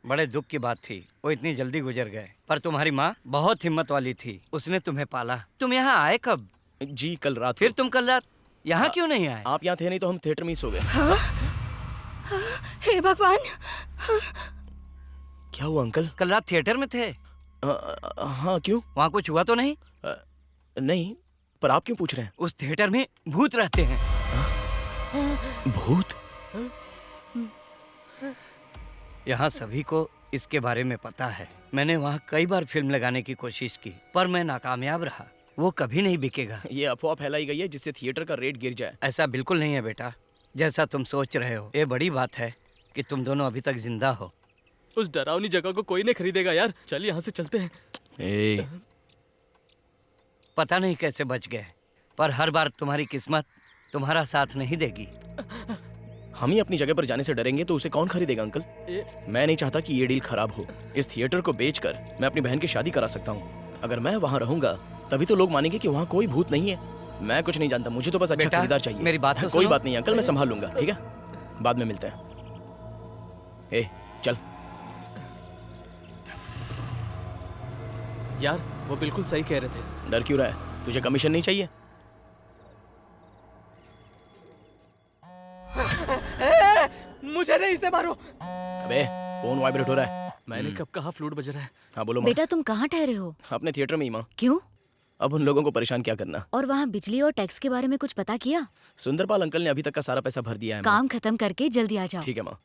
बड़े दुख की बात थी, वो इतनी जल्दी गुजर गए। पर तुम्हारी माँ बहुत हिम्मत वाली थी, उसने तुम्हें पाला। तुम यहाँ आए कब? जी कल रात। फिर तुम कल रात यहाँ क्यों नहीं आए? आप यहाँ थे नहीं तो हम थिएटर में ही सो गए। हे भगवान! क्या हुआ अंकल? कल रात थिएटर में थे? हाँ, क्यों? वहाँ कुछ हुआ तो नहीं? नहीं, पर आप क्यों पूछ रहे हैं? उस थिएटर में भूत रहते हैं। भूत? यहाँ सभी को इसके बारे में पता है। मैंने वहाँ कई बार फिल्म लगाने की कोशिश की, पर मैं नाकामयाब रहा। वो कभी नहीं बिकेगा। ये अफवाह फैलाई गई है जिससे थिएटर का रेट गिर जाए। ऐसा बिल्कुल नहीं है बेटा, जैसा तुम सोच रहे हो। ये बड़ी बात है कि तुम दोनों अभी तक जिंदा हो। उस डरावनी जगह को कोई नहीं खरीदेगा यार। चल यहाँ से चलते हैं। पता नहीं कैसे बच गए, पर हर बार तुम्हारी किस्मत तुम्हारा साथ नहीं देगी। हम ही अपनी जगह पर जाने से डरेंगे तो उसे कौन खरीदेगा अंकल? मैं नहीं चाहता कि ये डील खराब हो। इस थिएटर को बेचकर मैं अपनी बहन की शादी करा सकता हूँ। अगर मैं वहाँ रहूंगा तभी तो लोग मानेंगे कि वहाँ कोई भूत नहीं है। मैं कुछ नहीं जानता, मुझे तो बस अच्छा खरीदार चाहिए। मेरी बात तो कोई सुनो। बात नहीं अंकल, मैं संभाल लूंगा। ठीक है, बाद में मिलते हैं। चल यार, वो बिल्कुल सही कह रहे थे। डर क्यों रहा है? तुझे कमीशन नहीं चाहिए? मुझे नहीं, इसे मारो। अबे फोन वाइब्रेट हो रहा है। मैंने कब कहा फ्लूट बज रहा है? हाँ बोलो माँ। बेटा तुम कहाँ ठहरे हो? अपने थिएटर में ही माँ। क्यों? अब उन लोगों को परेशान क्या करना। और वहाँ बिजली और टैक्स के बारे में कुछ पता किया? सुंदरपाल अंकल ने अभी तक का सारा पैसा भर दिया है माँ। काम खत्म करके जल्दी आ जाओ। ठीक है माँ।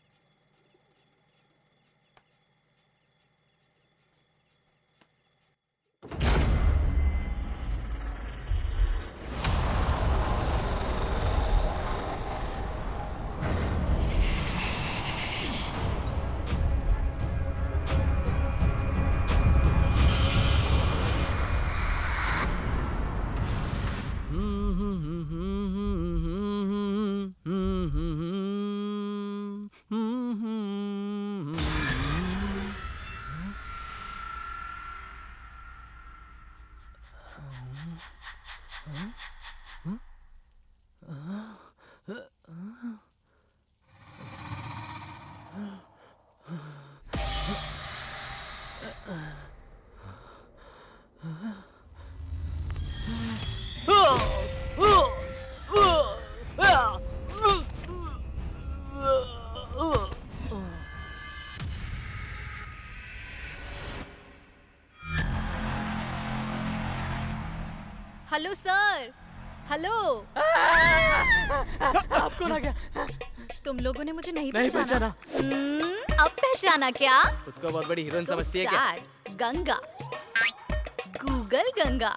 Hello sir, hello. आपको ना क्या? तुम लोगों ने मुझे नहीं नहीं पहचाना। अब पहचाना क्या? खुद को बहुत बड़ी हीरोइन समझती है क्या? sad. Ganga, Google Ganga,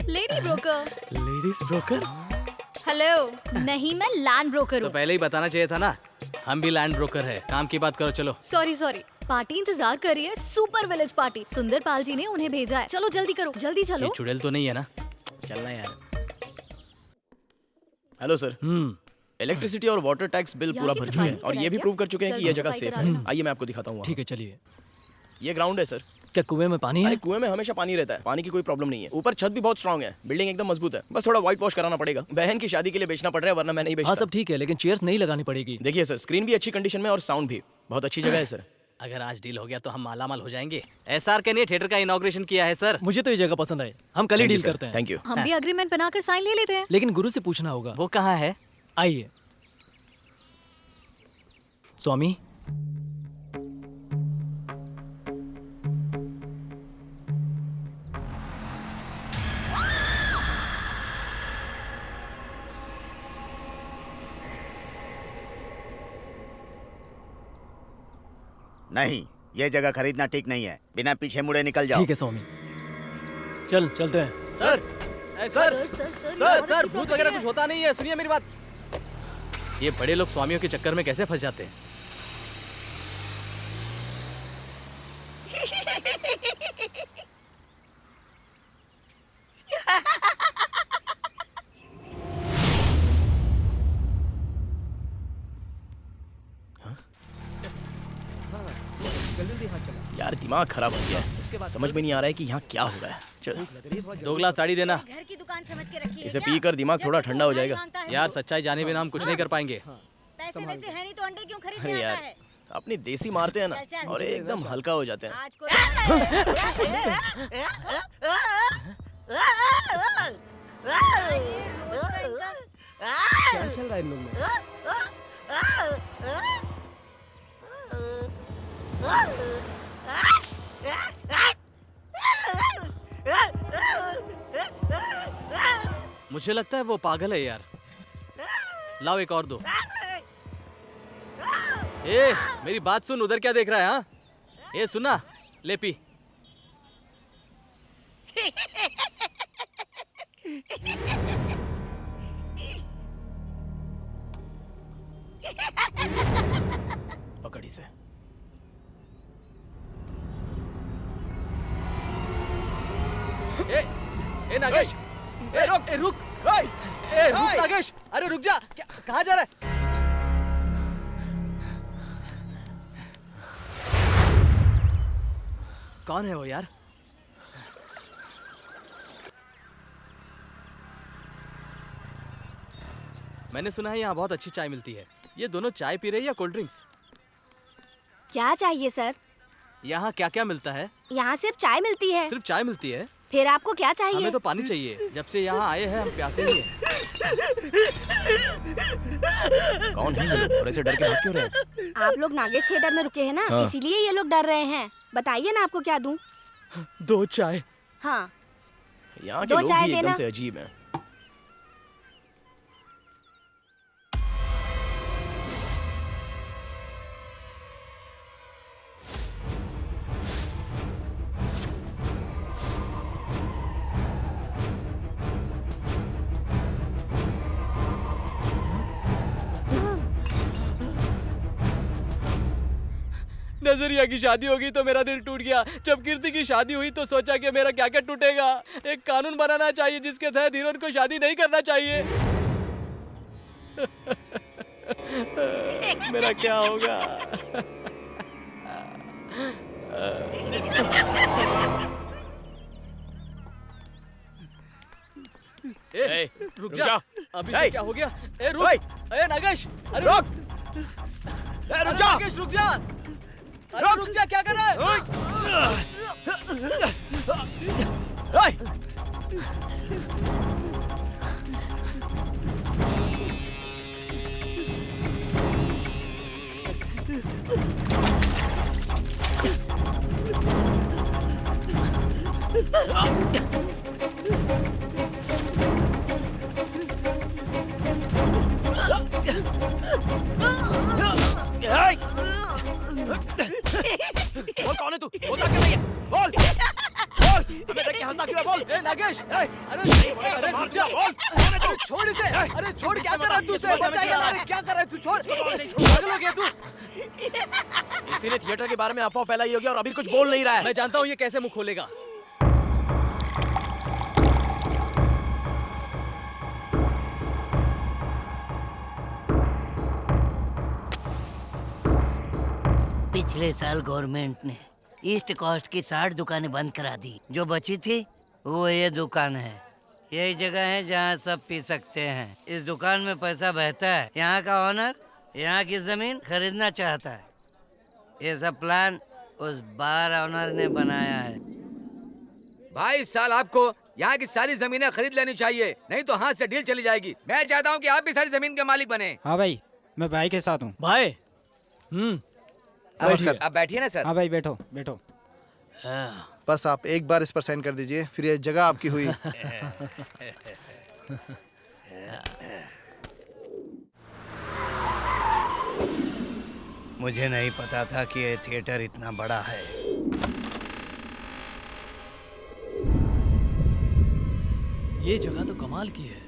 lady broker. Ladies broker? Hello, नहीं मैं लैंड ब्रोकर तो हूँ। पहले ही बताना चाहिए था ना, हम भी लैंड ब्रोकर है। काम की बात करो, चलो। सॉरी, पार्टी इंतजार कर रही है, सुपर विलेज पार्टी। सुंदरपाल जी ने उन्हें भेजा है। चलो जल्दी करो, जल्दी चलो। ये चुड़ैल तो नहीं है ना? चलना यार। Hello sir. इलेक्ट्रिसिटी और वाटर टैक्स बिल पूरा भर चुके हैं और ये भी प्रूव कर चुके हैं कि ये जगह सेफ है। आइए मैं आपको दिखाता हूँ। ठीक है चलिए। ये ग्राउंड है सर। क्या कुएं में पानी है? अरे कुएं में हमेशा पानी रहता है, पानी की कोई प्रॉब्लम नहीं है। ऊपर छत भी बहुत स्ट्रांग है, बिल्डिंग एकदम मजबूत है। बस थोड़ा व्हाइट वॉश कराना पड़ेगा। बहन की शादी के लिए बेचना पड़ रहा है, वरना मैं नहीं बेचता। हाँ सब ठीक है, लेकिन चेयर्स नहीं लगानी पड़ेगी। देखिए सर, स्क्रीन भी अच्छी कंडीशन में और साउंड भी बहुत अच्छी जगह है सर। अगर आज डील हो गया तो हम मालामाल हो जाएंगे। एसआर के ने थिएटर का इनॉग्रेशन किया है सर। मुझे तो ये जगह पसंद आई, हम कल ही डील करते हैं। Thank you. हम भी अग्रीमेंट बनाकर साइन ले लेते हैं। लेकिन गुरु से पूछना होगा। वो कहाँ है? आइए। स्वामी, नहीं, ये जगह खरीदना ठीक नहीं है। बिना पीछे मुड़े निकल जाओ। ठीक है स्वामी, चलते हैं। सर सर, सर भूत वगैरह कुछ होता नहीं है, सुनिए मेरी बात। ये बड़े लोग स्वामियों के चक्कर में कैसे फंस जाते हैं? यार दिमाग खराब हो गया है, समझ में नहीं आ रहा है कि यहाँ क्या हो रहा है। चल 2 गिलास साड़ी देना। घर की दुकान समझ के रखिए। इसे पीकर दिमाग थोड़ा ठंडा हो जाएगा। यार सच्चाई जाने बिना हम कुछ नहीं कर पाएंगे। पैसे वैसे है नहीं तो अंडे क्यों खरीदने अरे आता यार है? अपनी देसी मारते हैं ना और एकदम हल्का हो जाते हैं। आज को क्या चल रहा है इन लोग में? मुझे लगता है वो पागल है यार। लाओ एक और दो। ए, मेरी बात सुन, उधर क्या देख रहा है? हाँ, ए सुना, ले पी। पकड़ इसे। ए नागेश, ए रुक, ए रुक नागेश, अरे रुक जा। क्या, कहाँ जा रहा है? कौन है वो यार? मैंने सुना है यहाँ बहुत अच्छी चाय मिलती है। ये दोनों चाय पी रहे हैं या कोल्ड ड्रिंक्स? क्या चाहिए सर? यहाँ क्या क्या मिलता है? यहाँ सिर्फ चाय मिलती है। सिर्फ चाय मिलती है? फिर आपको क्या चाहिए? हमें तो पानी चाहिए। जब से यहाँ आए हैं हम प्यासे ही हैं। कौन है ये लोग और ऐसे डर के भाग क्यों रहे हैं? आप लोग नागेश थिएटर में रुके हैं ना, हाँ। इसीलिए ये लोग डर रहे हैं। बताइए ना आपको क्या दूं? 2 चाय। हाँ, यहाँ के 2 लोग चाय भी एकदम देना। से अजीब हैं। नजरिया की शादी होगी तो मेरा दिल टूट गया। जब कीर्ति की शादी हुई तो सोचा कि मेरा क्या क्या टूटेगा। एक कानून बनाना चाहिए जिसके तहत हीरोइन को शादी नहीं करना चाहिए। मेरा क्या होगा? ए, रुक जा। अभी से ए, क्या हो गया? ए रुक। ए नागेश, अरे रुक। अरे रुक जा। नागेश रुक जा। अरे रुक जा, क्या कर रहा है? बोल कौन है तू? बोलता क्यों नहीं है? बोल बोल। हमें देख के हंसता क्यों है? बोल। ए नागेश, अरे अरे रुक जा। बोल कौन है तू? छोड़ इसे। अरे छोड़, क्या कर रहा है तू? इसको बचाने बचाएगा? क्या? अरे क्या कर रहा है तू? छोड़। नहीं, छोड़। पागल हो गया तू? इसीलिए थिएटर के बारे में अफवाह फैलाई होगी और अभी कुछ बोल नहीं रहा है। मैं जानता हूँ ये कैसे मुंह खोलेगा। पिछले साल गवर्नमेंट ने ईस्ट कोस्ट की 60 दुकानें बंद करा दी। जो बची थी वो ये दुकान है। यही जगह है जहाँ सब पी सकते हैं। इस दुकान में पैसा बहता है। यहाँ का ओनर यहाँ की जमीन खरीदना चाहता है। ये सब प्लान उस बार ओनर ने बनाया है। भाई इस साल आपको यहाँ की सारी जमीनें खरीद लेनी चाहिए, नहीं तो हाथ से डील चली जाएगी। मैं चाहता हूँ कि आप भी सारी जमीन के मालिक बने। हाँ भाई, मैं भाई के साथ हूँ। भाई आप बैठिए ना सर। हाँ भाई, बैठो बैठो। बस आप एक बार इस पर साइन कर दीजिए, फिर ये जगह आपकी हुई। मुझे नहीं पता था कि ये थिएटर इतना बड़ा है। ये जगह तो कमाल की है।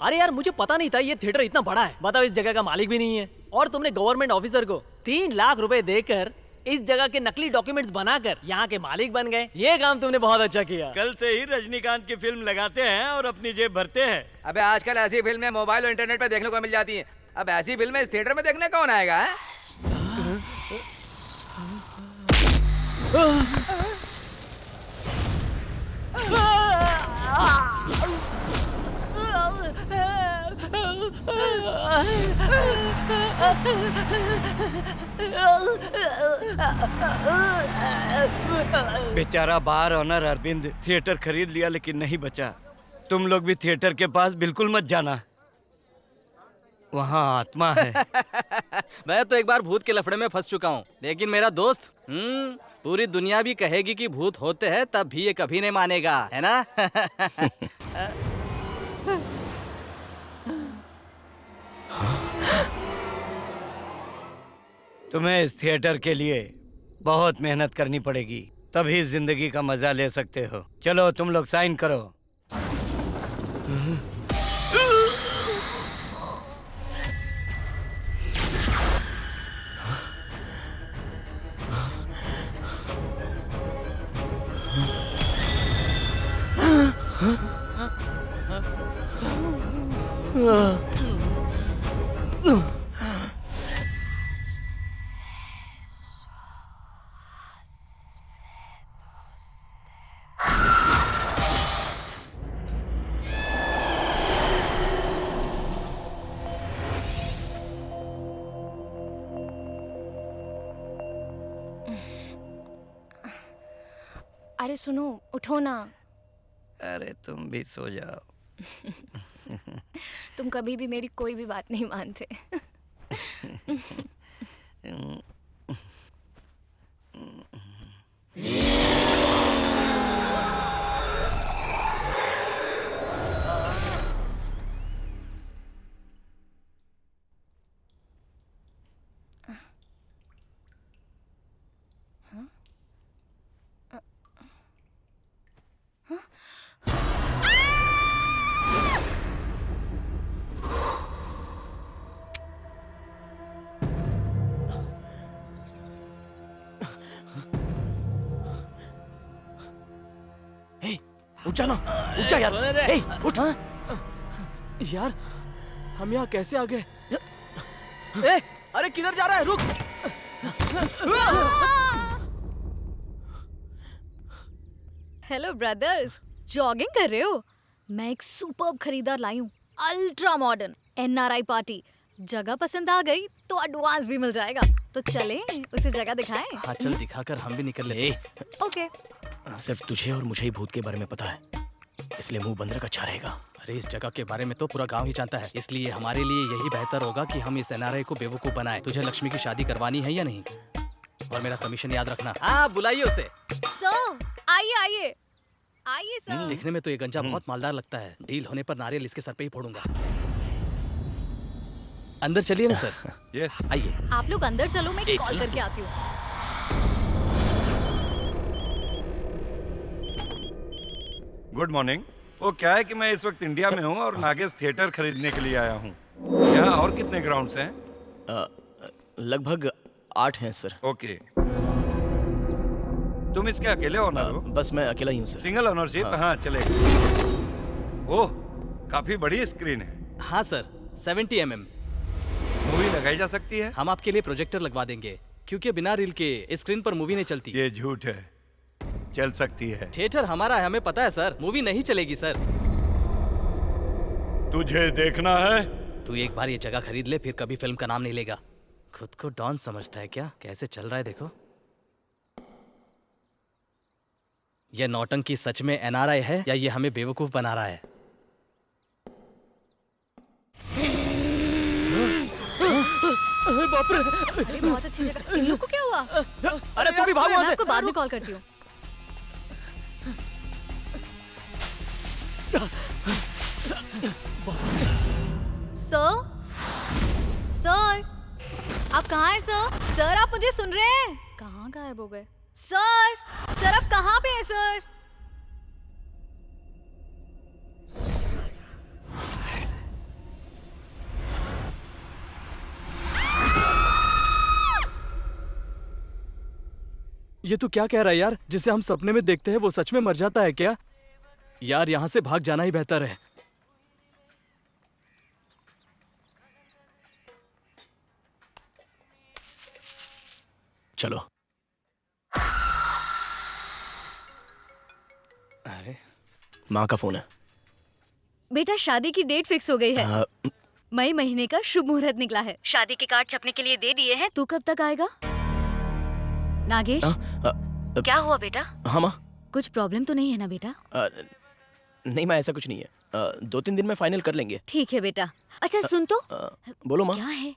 अरे यार, मुझे पता नहीं था ये थिएटर इतना बड़ा है। बताओ, इस जगह का मालिक भी नहीं है और तुमने गवर्नमेंट ऑफिसर को 3 लाख रुपए देकर इस जगह के नकली डॉक्यूमेंट्स बनाकर यहाँ के मालिक बन गए। ये काम तुमने बहुत अच्छा किया। कल से ही रजनीकांत की फिल्म लगाते हैं और अपनी जेब भरते हैं। अबे आजकल ऐसी फिल्में मोबाइल और इंटरनेट पे देखने को मिल जाती हैं। अब ऐसी फिल्में इस थिएटर में देखने कौन आएगा? है? बेचारा बार ऑनर अरविंद थिएटर खरीद लिया लेकिन नहीं बचा। तुम लोग भी थिएटर के पास बिल्कुल मत जाना, वहाँ आत्मा है। मैं तो एक बार भूत के लफड़े में फंस चुका हूँ, लेकिन मेरा दोस्त पूरी दुनिया भी कहेगी कि भूत होते हैं, तब भी ये कभी नहीं मानेगा, है ना? तुम्हें इस थिएटर के लिए बहुत मेहनत करनी पड़ेगी, तभी जिंदगी का मजा ले सकते हो। चलो तुम लोग साइन करो। अरे सुनो, उठो ना। अरे तुम भी सो जाओ। तुम कभी भी मेरी कोई भी बात नहीं मानते। उठ जाना, उठ जा यार। सोने दे। ए, उठ। यार हम यहाँ कैसे आ गए? ए, अरे किधर जा रहा है? रुक। हेलो ब्रदर्स, जॉगिंग कर रहे हो? मैं एक सुपर्ब खरीदार लाई हूँ, अल्ट्रा मॉडर्न एनआरआई पार्टी। जगह पसंद आ गई तो एडवांस भी मिल जाएगा। तो चलें उसे जगह दिखाएं। हाँ चल, दिखाकर हम भी निकल ले। ओके। सिर्फ तुझे और मुझे ही भूत के बारे में पता है, इसलिए मुंह बंद रख, अच्छा रहेगा। अरे इस जगह के बारे में तो पूरा गांव ही जानता है, इसलिए हमारे लिए यही बेहतर होगा कि हम इस एनआरआई को बेवकूफ बनाएं। तुझे लक्ष्मी की शादी करवानी है या नहीं? और मेरा कमीशन याद रखना। हाँ बुलाइए उसे। सर आइए आइए आइए सर। दिखने में तो ये गंजा बहुत मालदार लगता है। डील होने पर नारियल इसके सर पे ही फोड़ूंगा। अंदर चलिए ना सर। यस आइए। आप लोग अंदर चलो, मैं एक कॉल चलो। करके आती हूँ। Good morning. वो क्या है कि मैं इस वक्त इंडिया में हूँ और नागेश थिएटर खरीदने के लिए आया हूँ। यहाँ और कितने ग्राउंड्स हैं? लगभग 8 हैं सर। ओके। तुम इसके अकेले ओनर हो? बस मैं अकेला ही हूँ सर। Single ownership? हाँ चलेगा। ओह, काफी बड़ी स्क्रीन है। हाँ सर, 70 mm। मूवी लगाई जा सकती है? हम आपके लिए प्रोजेक्टर लगवा देंगे, क्योंकि बिना रील के स्क्रीन पर मूवी नहीं चलती। ये झूठ है, चल सकती है। थिएटर हमारा है, हमें पता है सर। मूवी नहीं चलेगी सर। तुझे देखना है? तू एक बार ये जगह खरीद ले, फिर कभी फिल्म का नाम नहीं लेगा। खुद को डॉन समझता है क्या? कैसे चल रहा है देखो। ये नौटंकी सच में एनआरआई है या ये हमें बेवकूफ बना रहा है? बाप रे! अरे बहुत अच्छी जगह। इन लोग को क्या हुआ? अरे तू भी भाग वहाँ मैं से। आपको बाद में कॉल करती हूँ। सर, सर, आप कहाँ हैं सर? सर आप मुझे सुन रहे हैं? कहाँ गायब हो गए? सर, सर आप कहाँ पे हैं सर? ये तू क्या कह रहा है यार? जिसे हम सपने में देखते हैं वो सच में मर जाता है क्या? यार यहाँ से भाग जाना ही बेहतर है। चलो। अरे माँ का फोन है। बेटा शादी की डेट फिक्स हो गई है। मई महीने का शुभ मुहूर्त निकला है। शादी के कार्ड छपने के लिए दे दिए हैं। तू कब तक आएगा? नागेश, क्या हुआ बेटा? हाँ माँ। कुछ प्रॉब्लम तो नहीं है ना बेटा? नहीं माँ, ऐसा कुछ नहीं है। 2-3 दिन में फाइनल कर लेंगे। ठीक है बेटा। अच्छा सुन तो। बोलो माँ। क्या है?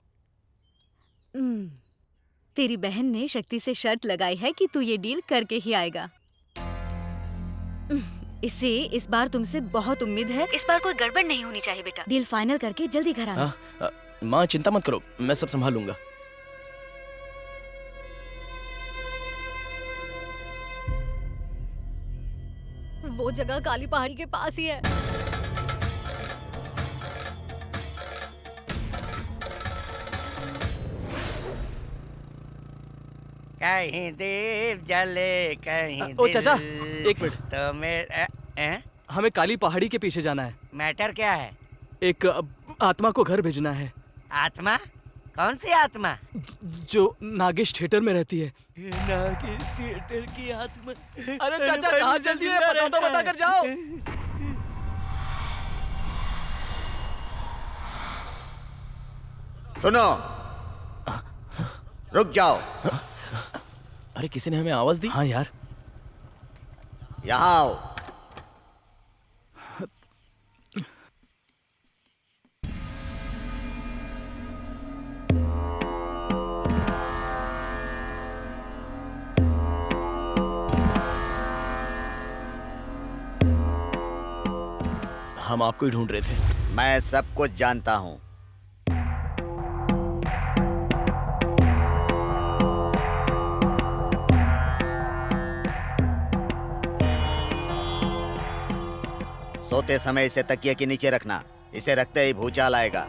तेरी बहन ने शक्ति से शर्त लगाई है कि तू ये डील करके ही आएगा। इसे इस बार तुमसे बहुत उम्मीद है। इस बार कोई गड़बड़ नहीं होनी चाहिए बेटा। डील फाइनल करके जल्दी घर आना। माँ चिंता मत करो, मैं सब संभाल लूंगा। वो जगह काली पहाड़ी के पास ही है। कहीं दीप जले कहीं ओ दिल चाचा, एक मिनट। तो मेरे हमें काली पहाड़ी के पीछे जाना है। मैटर क्या है? एक आत्मा को घर भेजना है। आत्मा? कौन सी आत्मा? जो नागेश थिएटर में रहती है। नागेश थिएटर की आत्मा? अरे चाचा कहाँ जल्दी है, पता तो बता कर जाओ। सुनो, रुक जाओ। अरे किसी ने हमें आवाज दी। हाँ यार। यहाँ आओ। हम आपको ही ढूंढ रहे थे। मैं सब कुछ जानता हूँ। सोते समय इसे तकिए के नीचे रखना। इसे रखते ही भूचाल आएगा।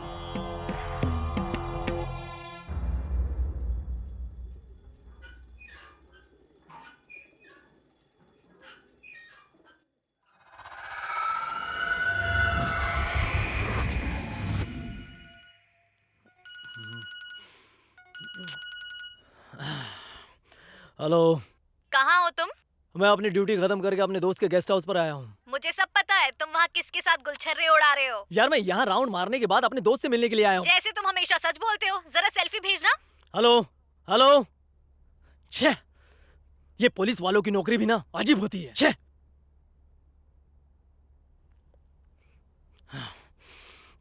हेलो। कहाँ हो तुम? मैं अपनी ड्यूटी खत्म करके अपने दोस्त के गेस्ट हाउस पर आया हूँ। मुझे सब पता है, तुम वहाँ किसके साथ गुलछर्रे उड़ा रहे हो। यार मैं यहाँ राउंड मारने के बाद अपने दोस्त से मिलने के लिए आया हूँ। जैसे तुम हमेशा सच बोलते हो, जरा सेल्फी भेजना। Hello hello. छे, ये पुलिस वालों की नौकरी भी ना अजीब होती है। छे।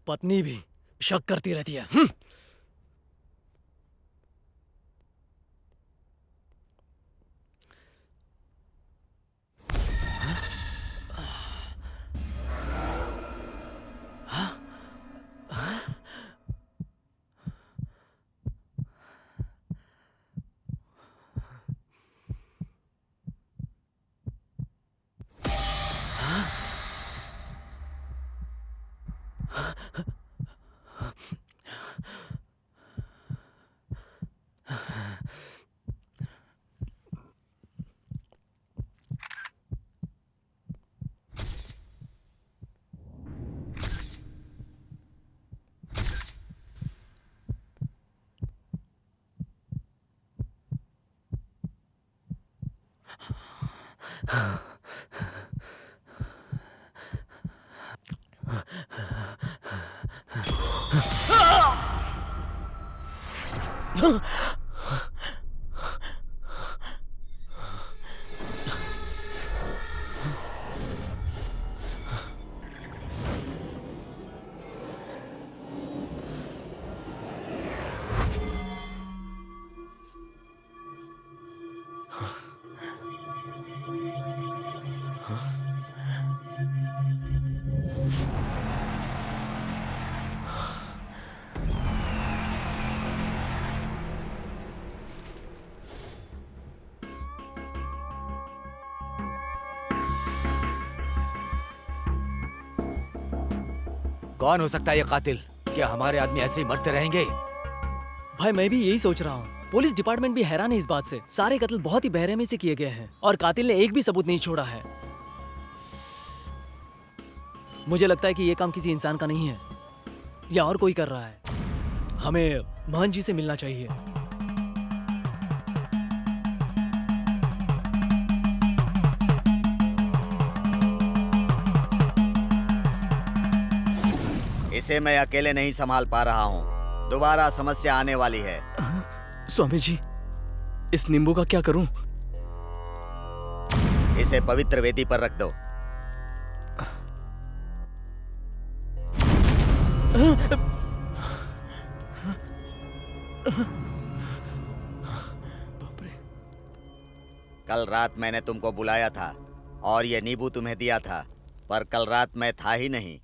पत्नी भी शक करती रहती है। कौन हो सकता है ये कातिल? क्या हमारे आदमी ऐसे ही मरते रहेंगे? भाई मैं भी यही सोच रहा हूँ। पुलिस डिपार्टमेंट भी हैरान है इस बात से। सारे कत्ल बहुत ही बेरहमी से किए गए हैं और कातिल ने एक भी सबूत नहीं छोड़ा है। मुझे लगता है कि ये काम किसी इंसान का नहीं है या और कोई कर रहा है। हमें महंत जी से मिलना चाहिए। इसे मैं अकेले नहीं संभाल पा रहा हूँ। दोबारा समस्या आने वाली है। स्वामी जी, इस नींबू का क्या करूं? इसे पवित्र वेदी पर रख दो। कल रात मैंने तुमको बुलाया था और ये नींबू तुम्हें दिया था, पर कल रात मैं था ही नहीं।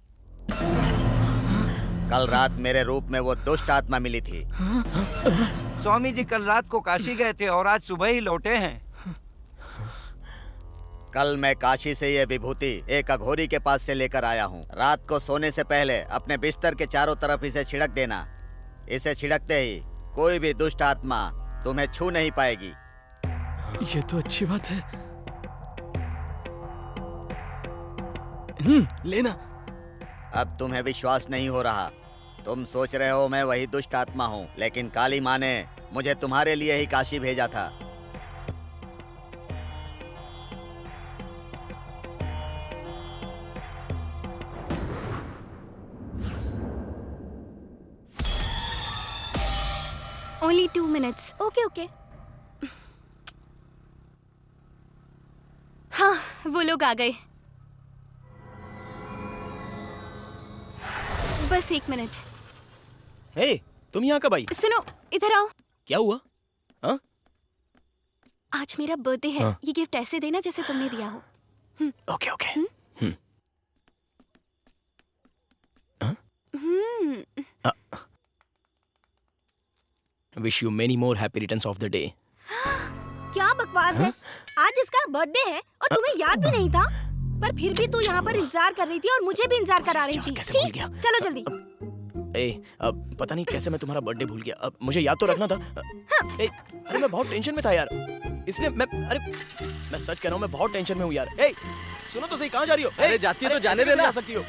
कल रात मेरे रूप में वो दुष्ट आत्मा मिली थी। स्वामी जी कल रात को काशी गए थे और आज सुबह ही लौटे हैं। कल मैं काशी से ये विभूति एक अघोरी के पास से लेकर आया हूँ। रात को सोने से पहले अपने बिस्तर के चारों तरफ इसे छिड़क देना। इसे छिड़कते ही कोई भी दुष्ट आत्मा तुम्हें छू नहीं पाएगी। ये तो अच्छी बात है। लेना। अब तुम्हें विश्वास नहीं हो रहा। तुम सोच रहे हो मैं वही दुष्ट आत्मा हूँ, लेकिन काली माँ ने मुझे तुम्हारे लिए ही काशी भेजा था। Only 2 minutes. Okay okay. हाँ, वो लोग आ गए। बस 1 मिनट। हे, तुम यहाँ कब आई? सुनो, इधर आओ। क्या हुआ? हाँ? आज मेरा बर्थडे है। हाँ। ये गिफ्ट ऐसे देना जैसे तुमने दिया हो। Okay okay. Wish you many more happy returns of the day. क्या बकवास है? आज इसका बर्थडे है और तुम्हें याद भी नहीं था, पर फिर भी तू यहाँ पर इंतजार कर रही थी और मुझे भी इंतजार करा रही थी। कैसे भूल गया? चलो जल्दी। अब पता नहीं कैसे मैं तुम्हारा बर्थडे भूल गया। अब मुझे याद तो रखना था। अरे मैं बहुत टेंशन में था यार, इसलिए मैं सच कह रहा हूँ, मैं बहुत टेंशन में हूँ यार। सुनो तो सही, कहाँ जा रही हो? अरे जाती है तो जाने देना। जा सकती हो।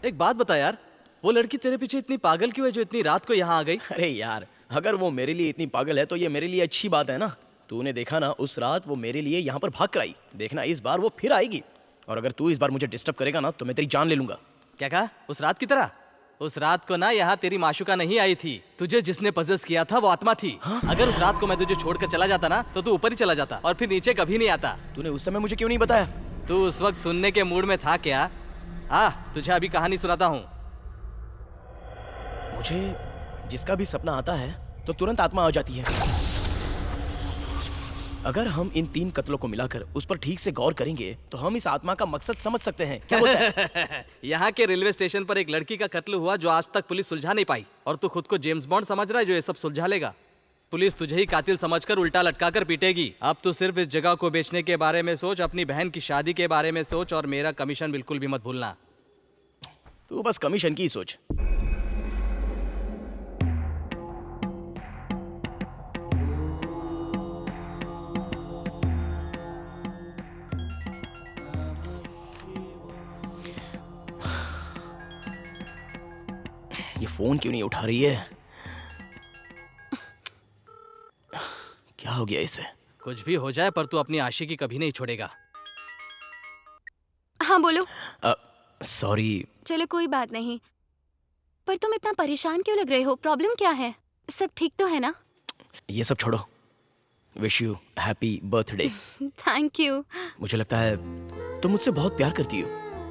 एक बात बता यार, वो लड़की तेरे पीछे इतनी पागल क्यों है जो इतनी रात को यहाँ आ गई? अरे यार, अगर वो मेरे लिए इतनी पागल है तो ये मेरे लिए अच्छी बात है ना। तूने देखा ना, उस रात वो मेरे लिए यहाँ पर भाग कर आई। देखना इस बार वो फिर आएगी, और अगर तू इस बार मुझे डिस्टर्ब करेगा ना तो मैं तेरी जान ले लूंगा। क्या कहा? उस रात की तरह? उस रात को ना यहाँ तेरी माशुका नहीं आई थी, तुझे जिसने पजेस किया था वो आत्मा थी। अगर उस रात को मैं तुझे छोड़कर चला जाता ना तो तू ऊपर ही चला जाता और फिर नीचे कभी नहीं आता। तूने उस समय मुझे क्यों नहीं बताया? तू उस वक्त सुनने के मूड में था क्या? तुझे अभी कहानी सुनाता हूँ। मुझे जिसका भी सपना आता है तो तुरंत आत्मा आ जाती है। अगर हम इन 3 कत्लों को मिलाकर उस पर ठीक से गौर करेंगे तो हम इस आत्मा का मकसद समझ सकते हैं। क्या बोलता है? यहाँ के रेलवे स्टेशन पर एक लड़की का कत्ल हुआ जो आज तक पुलिस सुलझा नहीं पाई, और तू खुद को जेम्स बॉन्ड समझ रहा है जो ये सब सुलझा लेगा। पुलिस तुझे ही कातिल समझकर उल्टा लटका कर पीटेगी। अब तू सिर्फ इस जगह को बेचने के बारे में सोच, अपनी बहन की शादी के बारे में सोच, और मेरा कमीशन बिल्कुल भी मत भूलना। तू बस कमीशन की सोच। ये फोन क्यों नहीं उठा रही है? क्या हो गया इसे? कुछ भी हो जाए पर तू अपनी आशिकी कभी नहीं छोड़ेगा। हाँ बोलो। सॉरी। चलो कोई बात नहीं, पर तुम इतना परेशान क्यों लग रहे हो? प्रॉब्लम क्या है? सब ठीक तो है ना? ये सब छोड़ो। Wish you happy birthday. Thank you. मुझे लगता है तुम मुझसे बहुत प्यार करती हो।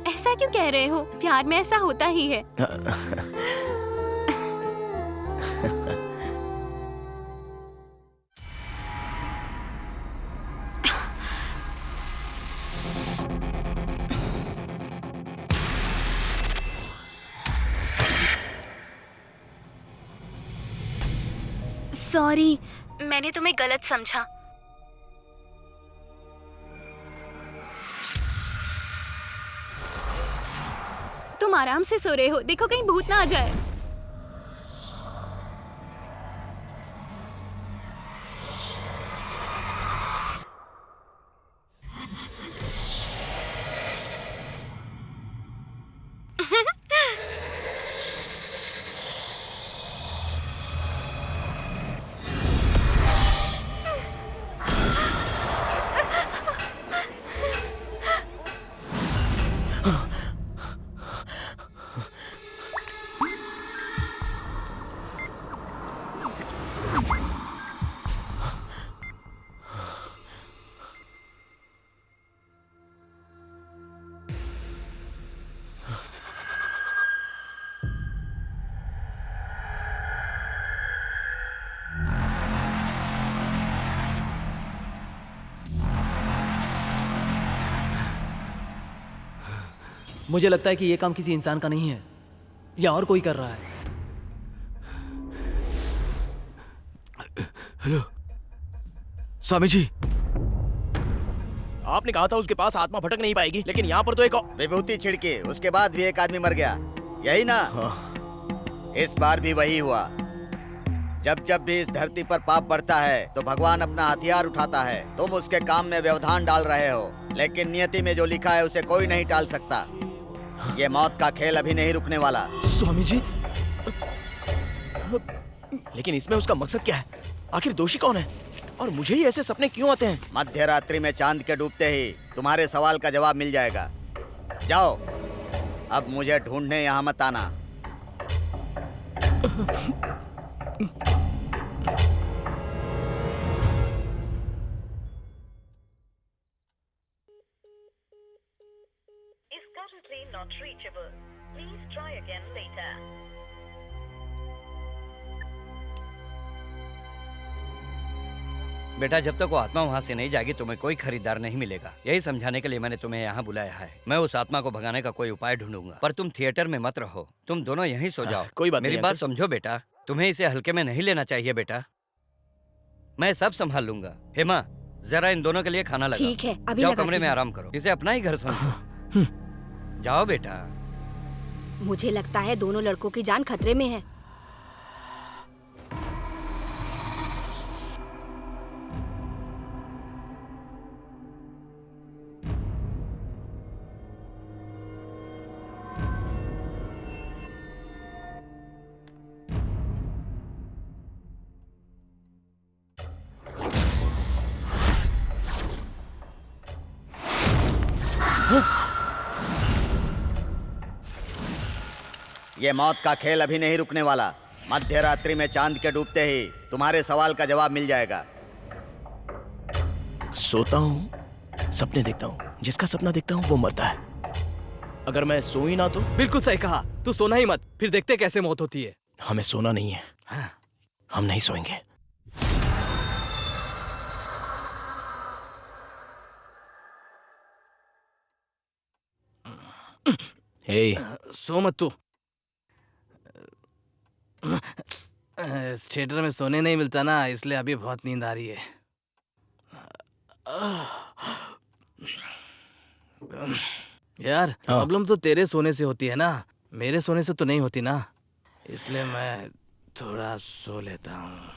ऐसा क्यों कह रहे हो? प्यार में ऐसा होता ही है। सॉरी, मैंने तुम्हें गलत समझा। तुम आराम से सो रहे हो, देखो कहीं भूत ना आ जाए। मुझे लगता है कि ये काम किसी इंसान का नहीं है, या और कोई कर रहा है। हेलो स्वामी जी, आपने कहा था उसके पास आत्मा भटक नहीं पाएगी, लेकिन यहाँ पर तो एक विभूति छिड़की, उसके बाद भी एक आदमी मर गया, यही ना? इस बार भी वही हुआ। जब जब भी इस धरती पर पाप बढ़ता है तो भगवान अपना हथियार उठाता है। तुम उसके काम में व्यवधान डाल रहे हो, लेकिन नियति में जो लिखा है उसे कोई नहीं टाल सकता। ये मौत का खेल अभी नहीं रुकने वाला। स्वामी जी, लेकिन इसमें उसका मकसद क्या है? आखिर दोषी कौन है? और मुझे ही ऐसे सपने क्यों आते हैं? मध्य रात्रि में चांद के डूबते ही तुम्हारे सवाल का जवाब मिल जाएगा। जाओ, अब मुझे ढूंढने यहाँ मत आना। Is currently not reachable. Please try again later. बेटा जब तक वो आत्मा वहाँ से नहीं जाएगी तुम्हें कोई खरीदार नहीं मिलेगा। यही समझाने के लिए मैंने तुम्हें यहाँ बुलाया है। मैं उस आत्मा को भगाने का कोई उपाय ढूंढूंगा, पर तुम थिएटर में मत रहो, तुम दोनों यहीं सो जाओ। कोई बात मेरी नहीं, बात अंकल। समझो बेटा, तुम्हें इसे हल्के में नहीं लेना चाहिए बेटा। मैं सब संभाल लूंगा। हेमा जरा इन दोनों के लिए खाना लगा। ठीक है, अभी जाओ लगाती कमरे में हूँ। आराम करो, इसे अपना ही घर समझो। जाओ बेटा। मुझे लगता है दोनों लड़कों की जान खतरे में है। ये मौत का खेल अभी नहीं रुकने वाला। मध्य रात्रि में चांद के डूबते ही तुम्हारे सवाल का जवाब मिल जाएगा। सोता हूँ, सपने देखता हूँ, जिसका सपना देखता हूँ वो मरता है। अगर मैं सो ही ना तो? बिल्कुल सही कहा, तू सोना ही मत, फिर देखते कैसे मौत होती है। हमें सोना नहीं है, हम नहीं सोएंगे। हे, सो मत तू। इस थिएटर में सोने नहीं मिलता ना, इसलिए अभी बहुत नींद आ रही है। यार प्रॉब्लम तो तेरे सोने से होती है ना, मेरे सोने से तो नहीं होती ना, इसलिए मैं थोड़ा सो लेता हूँ।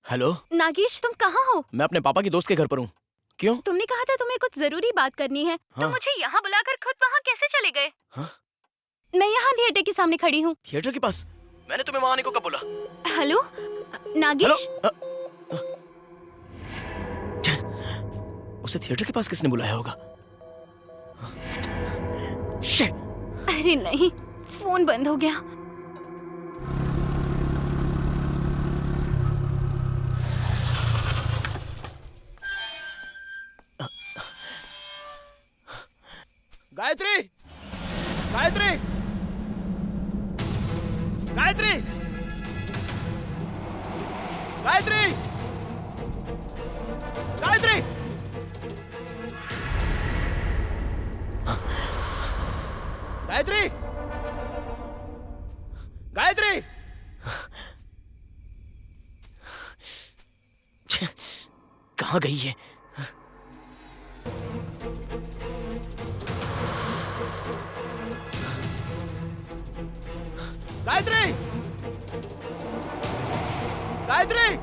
हेलो नागेश, तुम कहाँ हो? मैं अपने पापा के दोस्त के घर पर हूँ। क्यों? तुमने कहा था तुम्हें कुछ जरूरी बात करनी है। हाँ। तुम मुझे यहाँ बुलाकर खुद वहाँ कैसे चले गए? हाँ? मैं यहाँ थिएटर के सामने खड़ी हूँ। थिएटर के पास? मैंने तुम्हें वहां आने को कब बोला? हेलो नागेश। उसे थिएटर के पास किसने बुलाया होगा? शिट! अरे नहीं, फोन बंद हो गया। गायत्री! गायत्री! गायत्री! गायत्री! गायत्री! गायत्री! गायत्री! कहाँ गई है? Gayatri! Gayatri!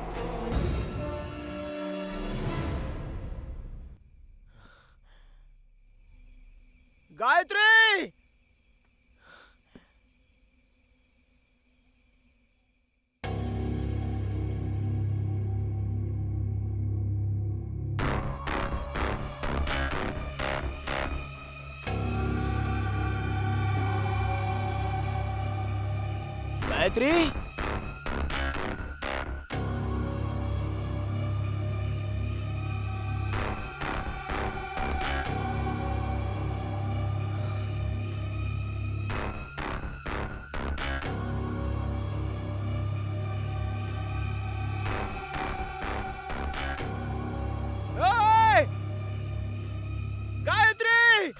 Gayatri! Gayatri! Hey! Gayatri!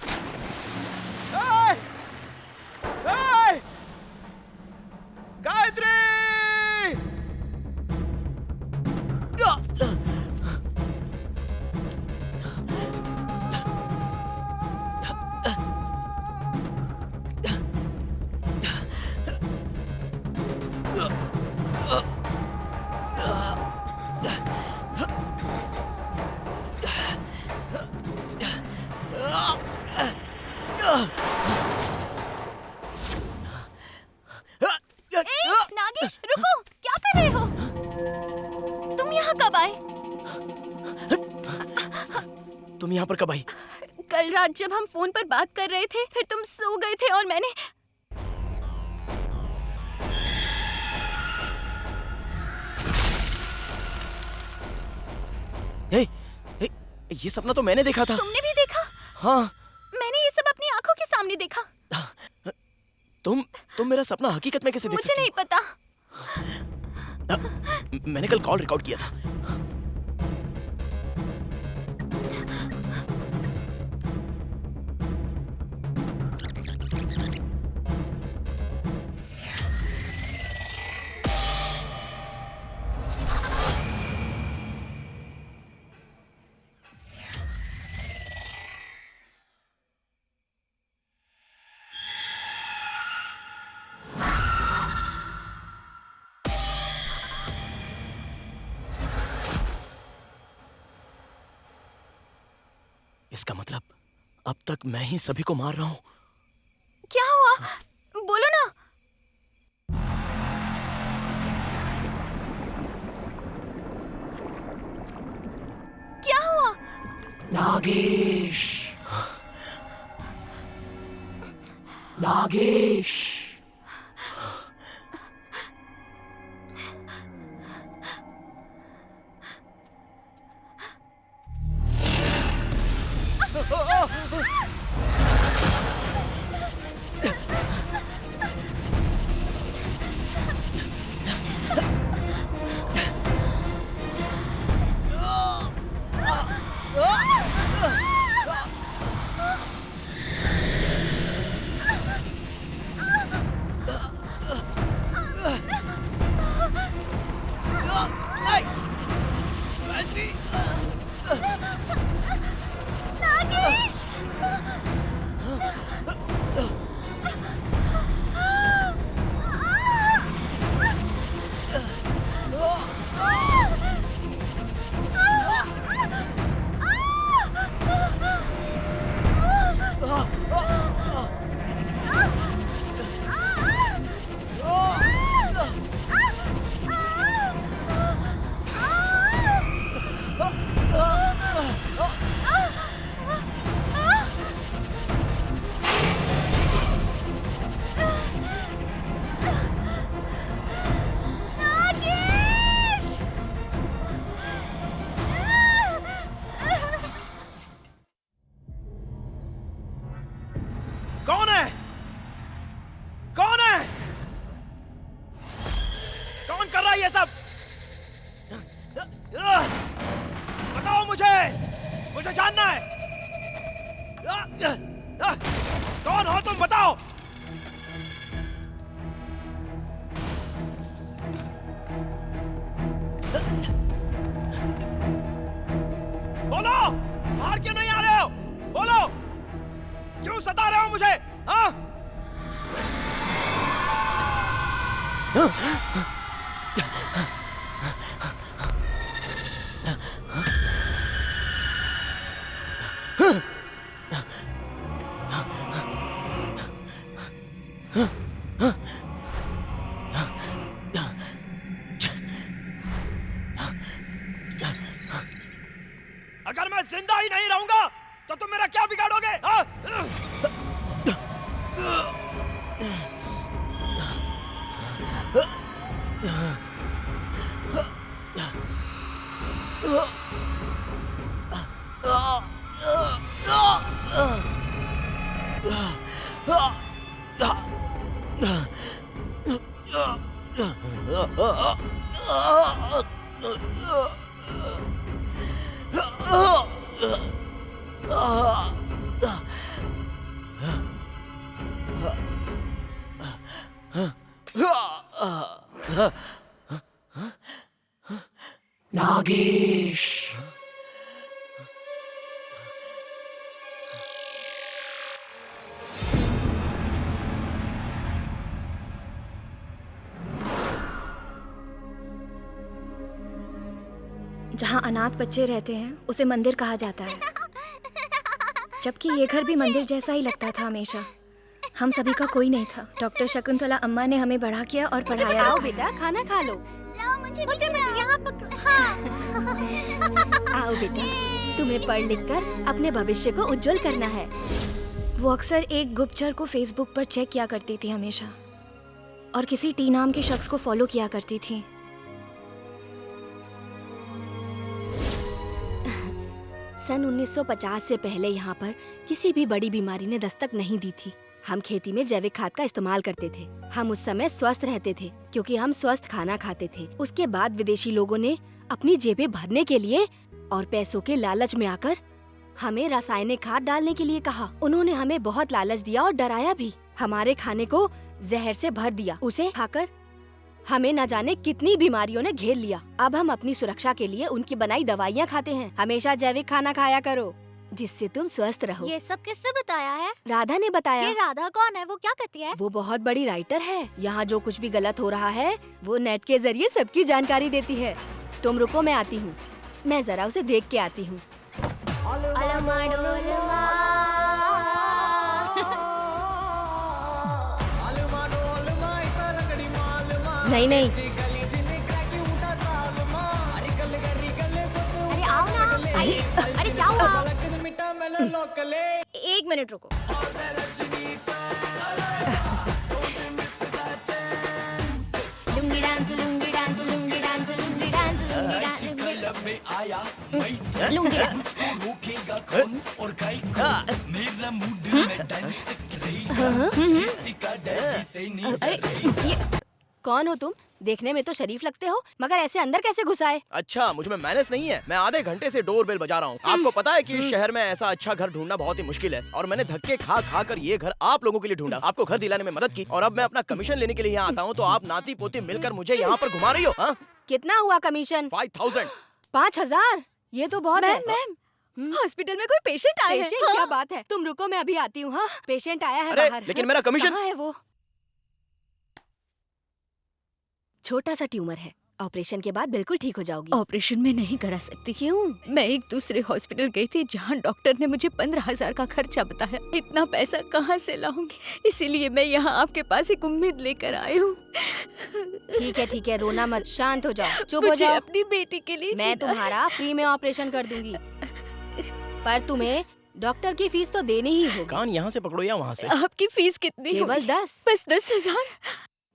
Hey! Hey! Gayatri! तुम यहाँ पर कब आई? कल रात जब हम फोन पर बात कर रहे थे, फिर तुम सो गए थे और मैंने ये सपना तो मैंने देखा था। तुमने भी देखा? हाँ। मैंने ये सब अपनी आंखों के सामने देखा। तुम मेरा सपना हकीकत में कैसे देख मुझे सकती नहीं पता। हो? मैंने कल कॉल रिकॉर्ड किया था। इसका मतलब अब तक मैं ही सभी को मार रहा हूं। क्या हुआ? बोलो ना। क्या हुआ? नागेश, नागेश। कौन है? कौन है? कौन कर रहा है ये सब? बताओ मुझे जानना है। कौन हो तुम? बताओ। बोलो, बाहर क्यों नहीं आ रहे हो? बोलो, क्यों सता रहे हो मुझे? हाँ? अगर मैं जिंदा ही नहीं रहूंगा तो तुम मेरा क्या बिगाड़ोगे? हाँ? नागेश। जहाँ अनाथ बच्चे रहते हैं उसे मंदिर कहा जाता है, जबकि ये घर भी मंदिर जैसा ही लगता था हमेशा। हम सभी का कोई नहीं था। डॉक्टर शकुंतला अम्मा ने हमें बड़ा किया और पढ़ाया। आओ बेटा, खाना खा लो। मुझे यहाँ पकड़ो। हाँ। आओ बेटा। तुम्हें पढ़ लिख कर अपने भविष्य को उज्जवल करना है। वो अक्सर एक गुप्तचर को फेसबुक पर चेक किया करती थी हमेशा, और किसी टी नाम के शख्स को फॉलो किया करती थी। सन 1950 से पहले यहाँ पर किसी भी बड़ी बीमारी ने दस्तक नहीं दी थी। हम खेती में जैविक खाद का इस्तेमाल करते थे। हम उस समय स्वस्थ रहते थे क्योंकि हम स्वस्थ खाना खाते थे। उसके बाद विदेशी लोगों ने अपनी जेबें भरने के लिए और पैसों के लालच में आकर हमें रासायनिक खाद डालने के लिए कहा। उन्होंने हमें बहुत लालच दिया और डराया भी। हमारे खाने को जहर से भर दिया। उसे खाकर हमें न जाने कितनी बीमारियों ने घेर लिया। अब हम अपनी सुरक्षा के लिए उनकी बनाई दवाइयाँ खाते हैं। हमेशा जैविक खाना खाया करो जिससे तुम स्वस्थ रहो। ये सब किसने बताया है? राधा ने बताया। ये राधा कौन है? वो क्या करती है? वो बहुत बड़ी राइटर है। यहाँ जो कुछ भी गलत हो रहा है वो नेट के जरिए सबकी जानकारी देती है। तुम रुको, मैं आती हूँ। मैं जरा उसे देख के आती हूँ। नहीं नहीं, अरे आओ ना। अरे क्या हुआ? 1 मिनट रुको। Lungi dance, lungi dance, lungi dance, lungi dance, lungi dance, lungi dance. अरे ये कौन हो तुम? देखने में तो शरीफ लगते हो, मगर ऐसे अंदर कैसे घुस आए? अच्छा, मुझ में मैनर्स नहीं है। मैं आधे घंटे से डोर बेल बजा रहा हूँ। आपको पता है कि इस शहर में ऐसा अच्छा घर ढूंढना बहुत ही मुश्किल है, और मैंने धक्के खा खा कर ये घर आप लोगों के लिए ढूंढा, आपको घर दिलाने में मदद की, और अब मैं अपना कमीशन लेने के लिए यहाँ आता हूँ तो आप नाती पोती मिलकर मुझे यहाँ पर घुमा रही हो। हाँ? कितना हुआ कमीशन? 5000। 5000? ये तो बहुत है। मैम, हॉस्पिटल में कोई पेशेंट आया है। पेशेंट? क्या बात है? तुम रुको, मैं अभी आती हूँ। हाँ, पेशेंट आया है अरे, बाहर। लेकिन मेरा कमीशन? कहाँ है वो? छोटा सा ट्यूमर है, ऑपरेशन के बाद बिल्कुल ठीक हो जाओगी। ऑपरेशन में नहीं करा सकती। क्यों? मैं एक दूसरे हॉस्पिटल गई थी जहाँ डॉक्टर ने मुझे 15,000 का खर्चा बताया। इतना पैसा कहाँ से लाऊंगी? इसीलिए मैं यहाँ आपके पास एक उम्मीद लेकर आई हूँ। ठीक है, रोना मत, शांत हो जाओ, चुप हो मुझे जाओ। अपनी बेटी के लिए मैं तुम्हारा फ्री में ऑपरेशन कर दूंगी, पर तुम्हें डॉक्टर की फीस तो देनी ही होगी। कान यहाँ से पकड़ो या वहाँ से? आपकी फीस कितनी? केवल 10। बस 10,000?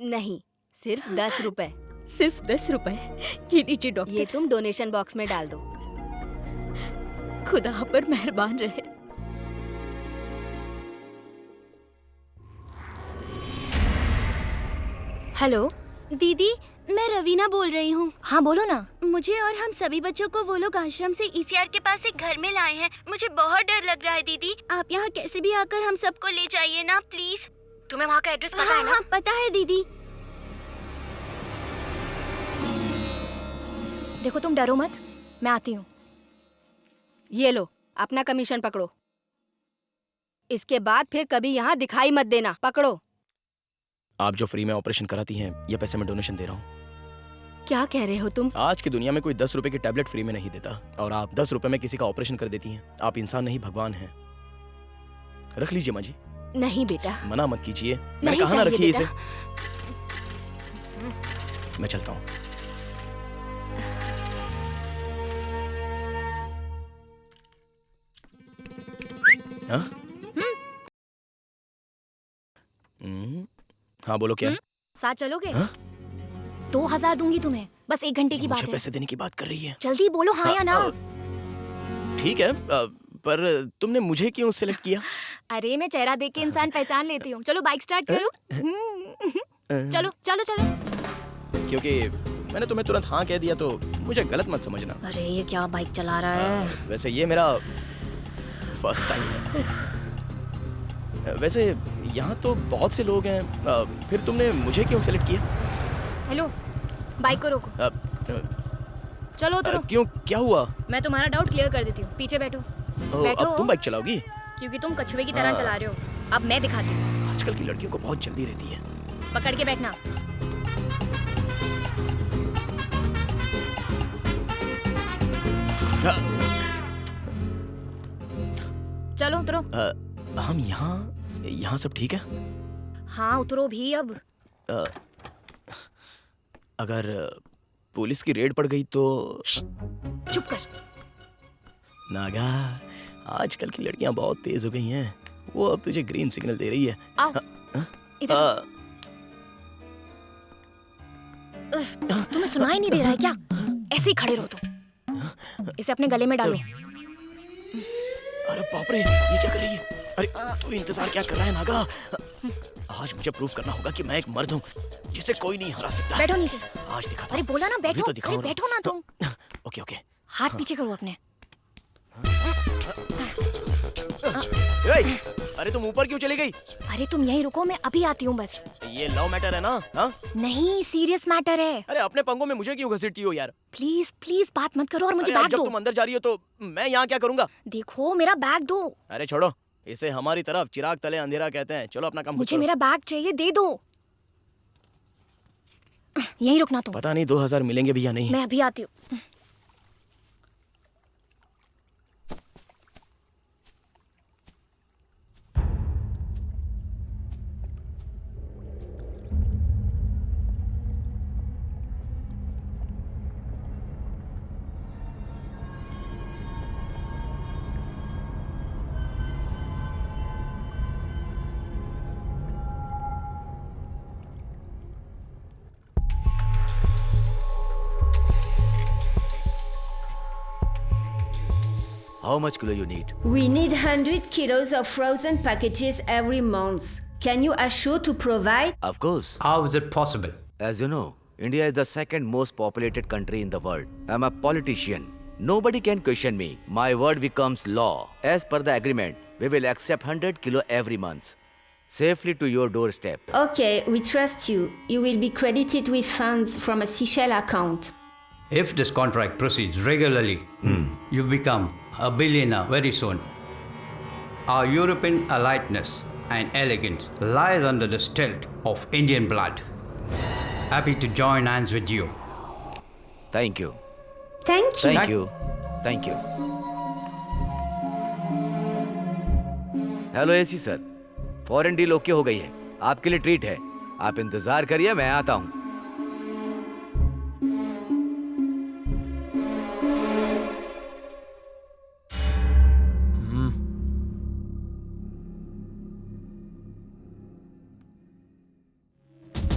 नहीं, सिर्फ 10 रुपए। सिर्फ 10 रुपए? ये लीजिए डॉक्टर। ये तुम डोनेशन बॉक्स में डाल दो। खुदा पर मेहरबान रहे। हेलो दीदी, मैं रवीना बोल रही हूँ। हाँ बोलो ना। मुझे और हम सभी बच्चों को वो लोग आश्रम से ईसीआर के पास एक घर में लाए हैं। मुझे बहुत डर लग रहा है दीदी। आप यहाँ कैसे भी आकर हम सबको ले जाइए ना, प्लीज। तुम्हें वहाँ का एड्रेस पता है ना? हाँ, पता है दीदी। देखो तुम डरो मत, मैं आती हूँ। ये लो, अपना कमीशन पकड़ो। इसके बाद फिर कभी यहाँ दिखाई मत देना। पकड़ो। आप जो फ्री में ऑपरेशन कराती हैं, ये पैसे मैं डोनेशन दे रहा हूँ। क्या कह रहे हो तुम? आज की दुनिया में कोई 10 रुपए की टैबलेट फ्री में नहीं देता, और आप 10 रुपए में किसी का ऑपरेशन कर देती हैं। आप इंसान नहीं, भगवान हैं। रख लीजिए माँ जी। नहीं बेटा, मना मत कीजिए। मैंने नहीं कहा ना, चाहिए रखिए इसे। बेटा। मैं चलता हूँ। हाँ? हाँ बोलो क्या? साथ चलोगे? हाँ? 2000 दूंगी तुम्हें, बस 1 घंटे की बात मुझे है। पैसे देने की बात कर रही है। जल्दी बोलो हाँ या ना। ठीक है, पर तुमने मुझे क्यों सिलेक्ट किया? अरे मैं चेहरा देख के इंसान पहचान लेती हूँ। चलो बाइक स्टार्ट करो। चलो चलो चलो। क्योंकि मैंने तुम्हें तुरंत हाँ कह दिया तो मुझे गलत मत समझना। अरे ये क्या बाइक चला रहा है? वैसे ये मेरा फर्स्ट टाइम है। वैसे यहाँ तो बहुत से लोग हैं, फिर तुमने मुझे क्यों सिलेक्ट किया? हेलो, बाइक को रोको। चलो उतरो। क्यों, क्या हुआ? मैं तुम्हारा डाउट क्लियर कर देती हूँ। पीछे बैठो। बैठो। अब तुम बाइक चलाओगी? क्योंकि तुम कछुए की तरह चला रहे हो। अब मैं दिखाती हूँ। आजकल की लड़कियों को बहुत जल्दी रहती है। पकड़ के बैठना। चलो उतरो। हम यहाँ सब ठीक है? हाँ उतरो भी अब। अगर पुलिस की रेड पड़ गई तो? चुप कर। नागा, आजकल की लड़कियां बहुत तेज हो गई हैं। वो अब तुझे ग्रीन सिग्नल दे रही है। आओ, इधर। तुम्हें सुनाई नहीं दे रहा है क्या? ऐसे ही खड़े रहो तुम। इसे अपने गले में डालो। अरे बाप रे, ये क्या कर रही है? अरे तू इंतजार क्या कर रहा है नागा? आज मुझे प्रूव करना होगा कि मैं एक मर्द हूँ जिसे कोई नहीं हरा सकता। बैठो नीचे। आज दिखाता अरे बोला ना बैठो। तो दिखाऊं अरे बैठो ना तुम। Okay okay. हाथ पीछे करो अपने। अरे तुम ऊपर क्यों चली गई? अरे तुम यहीं रुको, मैं अभी आती हूँ बस। ये लव मैटर है ना? हाँ? नहीं, सीरियस मैटर है। अरे अपने पंगों में मुझे क्यों घसीटती हो यार? प्लीज प्लीज बात मत करो और मुझे अरे बैग जब दो। तुम अंदर जा रही हो तो मैं यहाँ क्या करूँगा? देखो मेरा बैग दो। अरे छोड़ो, इसे हमारी तरफ चिराग तले अंधेरा कहते हैं। चलो अपना काम खुद मुझे करो। मेरा बैग चाहिए, दे दो। यहीं रुकना तुम। पता नहीं 2000 मिलेंगे भी या नहीं। मैं अभी आती हूँ। How much kilo you need? We need 100 kilos of frozen packages every month. Can you assure to provide? Of course. How is it possible? As you know, India is the second most populated country in the world. I'm a politician. Nobody can question me. My word becomes law. As per the agreement, we will accept 100 kilo every month, safely to your doorstep. Okay, we trust you. You will be credited with funds from a Seychelles account. If this contract proceeds regularly, you become a billionaire very soon. Our European eliteness and elegance lies under the stilt of Indian blood. Happy to join hands with you. Thank you. Thank you. Thank you. Thank you. Hello AC sir, foreign deal okay हो गई है। आपके लिए treat है। आप इंतजार करिए, मैं आता हूँ।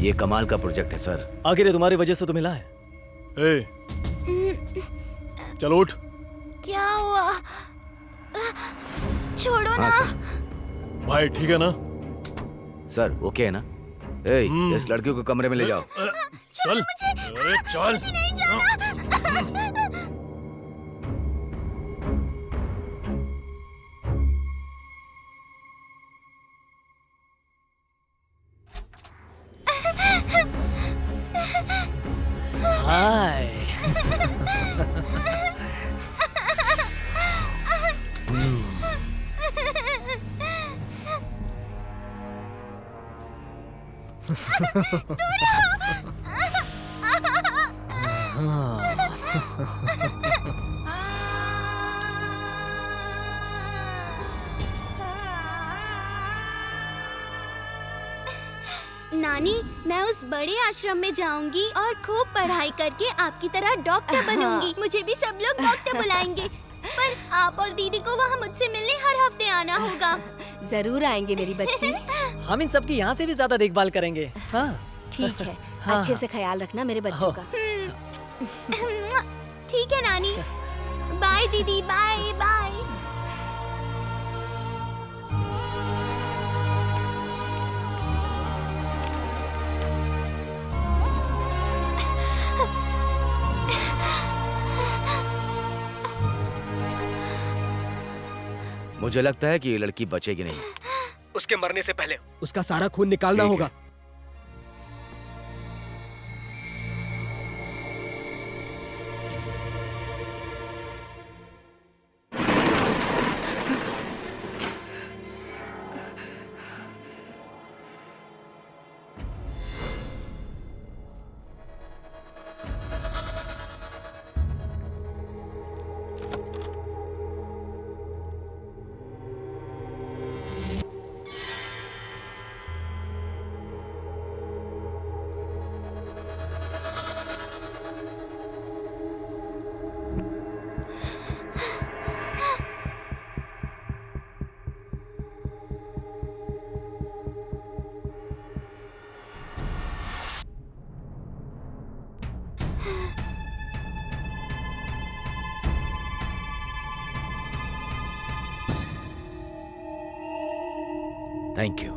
ये कमाल का प्रोजेक्ट है सर। आखिर ये तुम्हारी वजह से तो मिला है। ए, चलो उठ। क्या हुआ? छोड़ो ना। भाई ठीक है ना? सर ओके है ना? ए, इस लड़की को कमरे में ले जाओ। चल। अरे चल। नहीं जाना। हाय। नानी, मैं उस बड़े आश्रम में जाऊंगी और खूब पढ़ाई करके आपकी तरह डॉक्टर बनूंगी। मुझे भी सब लोग डॉक्टर बुलाएंगे, पर आप और दीदी को वहाँ मुझसे मिलने हर हफ्ते आना होगा। जरूर आएंगे मेरी बच्ची। हम इन सबकी यहाँ से भी ज्यादा देखभाल करेंगे। हाँ ठीक है, हाँ। अच्छे से ख्याल रखना मेरे बच्चों का। ठीक है नानी। बाय दीदी, बाय बाय। मुझे लगता है कि ये लड़की बचेगी नहीं। उसके मरने से पहले उसका सारा खून निकालना होगा। Thank you.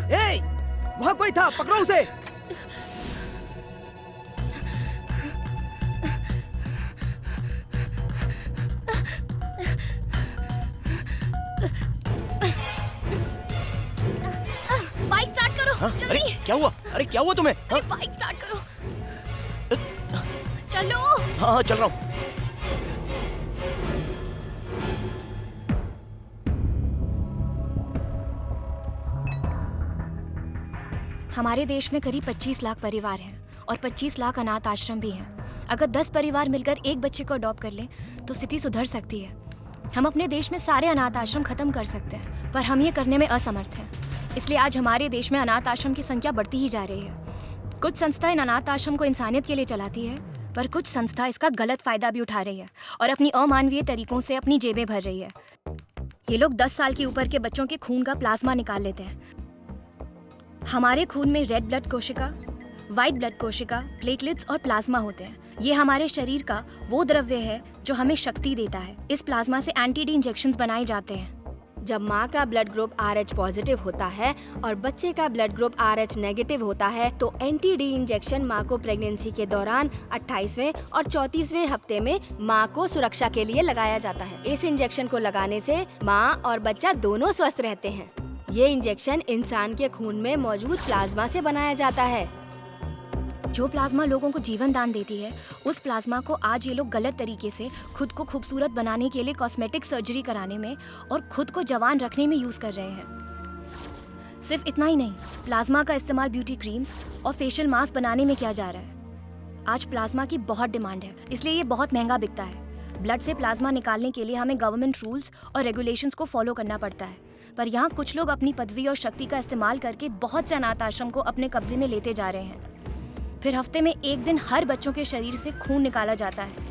ए, वहाँ कोई था, पकड़ो उसे। बाइक स्टार्ट करो। हाँ? जल्दी। अरे क्या हुआ? अरे क्या हुआ तुम्हें? अरे बाइक स्टार्ट करो। चलो। हाँ हाँ चल रहा हूँ। हमारे देश में करीब 25 लाख परिवार हैं और 25 लाख अनाथ आश्रम भी हैं। अगर 10 परिवार मिलकर एक बच्चे को अडॉप्ट कर लें तो स्थिति सुधर सकती है। हम अपने देश में सारे अनाथ आश्रम खत्म कर सकते हैं, पर हम ये करने में असमर्थ हैं। इसलिए आज हमारे देश में अनाथ आश्रम की संख्या बढ़ती ही जा रही है। कुछ संस्था इन अनाथ आश्रम को इंसानियत के लिए चलाती है, पर कुछ संस्था इसका गलत फायदा भी उठा रही है और अपनी अमानवीय तरीकों से अपनी जेबें भर रही है। ये लोग 10 साल के ऊपर के बच्चों के खून का प्लाज्मा निकाल लेते हैं। हमारे खून में रेड ब्लड कोशिका, व्हाइट ब्लड कोशिका, प्लेटलेट्स और प्लाज्मा होते हैं। ये हमारे शरीर का वो द्रव्य है जो हमें शक्ति देता है। इस प्लाज्मा से एंटी-डी इंजेक्शंस बनाए जाते हैं। जब माँ का ब्लड ग्रुप RH पॉजिटिव होता है और बच्चे का ब्लड ग्रुप RH नेगेटिव होता है तो एंटी-डी इंजेक्शन माँ को प्रेगनेंसी के दौरान 28वें और 34वें हफ्ते में माँ को सुरक्षा के लिए लगाया जाता है। इस इंजेक्शन को लगाने से माँ और बच्चा दोनों स्वस्थ रहते हैं। ये इंजेक्शन इंसान के खून में मौजूद प्लाज्मा से बनाया जाता है। जो प्लाज्मा लोगों को जीवन दान देती है, उस प्लाज्मा को आज ये लोग गलत तरीके से खुद को खूबसूरत बनाने के लिए कॉस्मेटिक सर्जरी कराने में और खुद को जवान रखने में यूज कर रहे हैं। सिर्फ इतना ही नहीं, प्लाज्मा का इस्तेमाल ब्यूटी क्रीम्स और फेशियल मास्क बनाने में किया जा रहा है। आज प्लाज्मा की बहुत डिमांड है, इसलिए ये बहुत महंगा बिकता है। ब्लड से प्लाज्मा निकालने के लिए हमें गवर्नमेंट रूल्स और रेगुलेशंस को फॉलो करना पड़ता है, पर यहाँ कुछ लोग अपनी पदवी और शक्ति का इस्तेमाल करके बहुत से अनाथ आश्रम को अपने कब्जे में लेते जा रहे हैं। फिर हफ्ते में एक दिन हर बच्चों के शरीर से खून निकाला जाता है।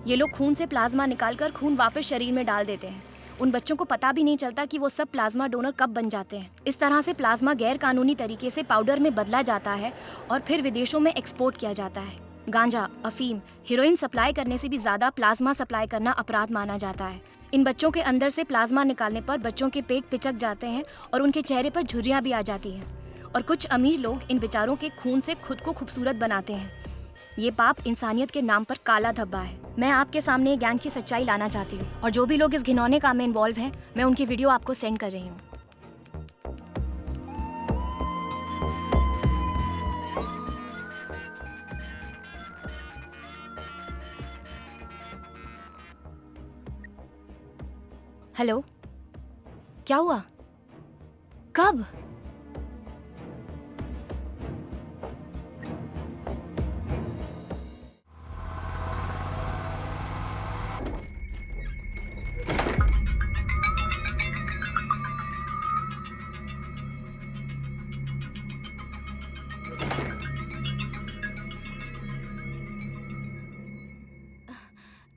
ये लोग खून से प्लाज्मा निकालकर खून वापस शरीर में डाल देते हैं। उन बच्चों को पता भी नहीं चलता कि वो सब प्लाज्मा डोनर कब बन जाते हैं। इस तरह से प्लाज्मा गैर कानूनी तरीके से पाउडर में बदला जाता है और फिर विदेशों में एक्सपोर्ट किया जाता है। गांजा, अफीम, हेरोइन सप्लाई करने से भी ज्यादा प्लाज्मा सप्लाई करना अपराध माना जाता है। इन बच्चों के अंदर से प्लाज्मा निकालने पर बच्चों के पेट पिचक जाते हैं और उनके चेहरे पर झुर्रियां भी आ जाती हैं। और कुछ अमीर लोग इन बेचारों के खून से खुद को खूबसूरत बनाते हैं। ये पाप इंसानियत के नाम पर काला धब्बा है। मैं आपके सामने गैंग की सच्चाई लाना चाहती हूँ और जो भी लोग इस घिनौने काम में इन्वॉल्व हैं, मैं उनकी वीडियो आपको सेंड कर रही हूँ। हेलो, क्या हुआ? कब?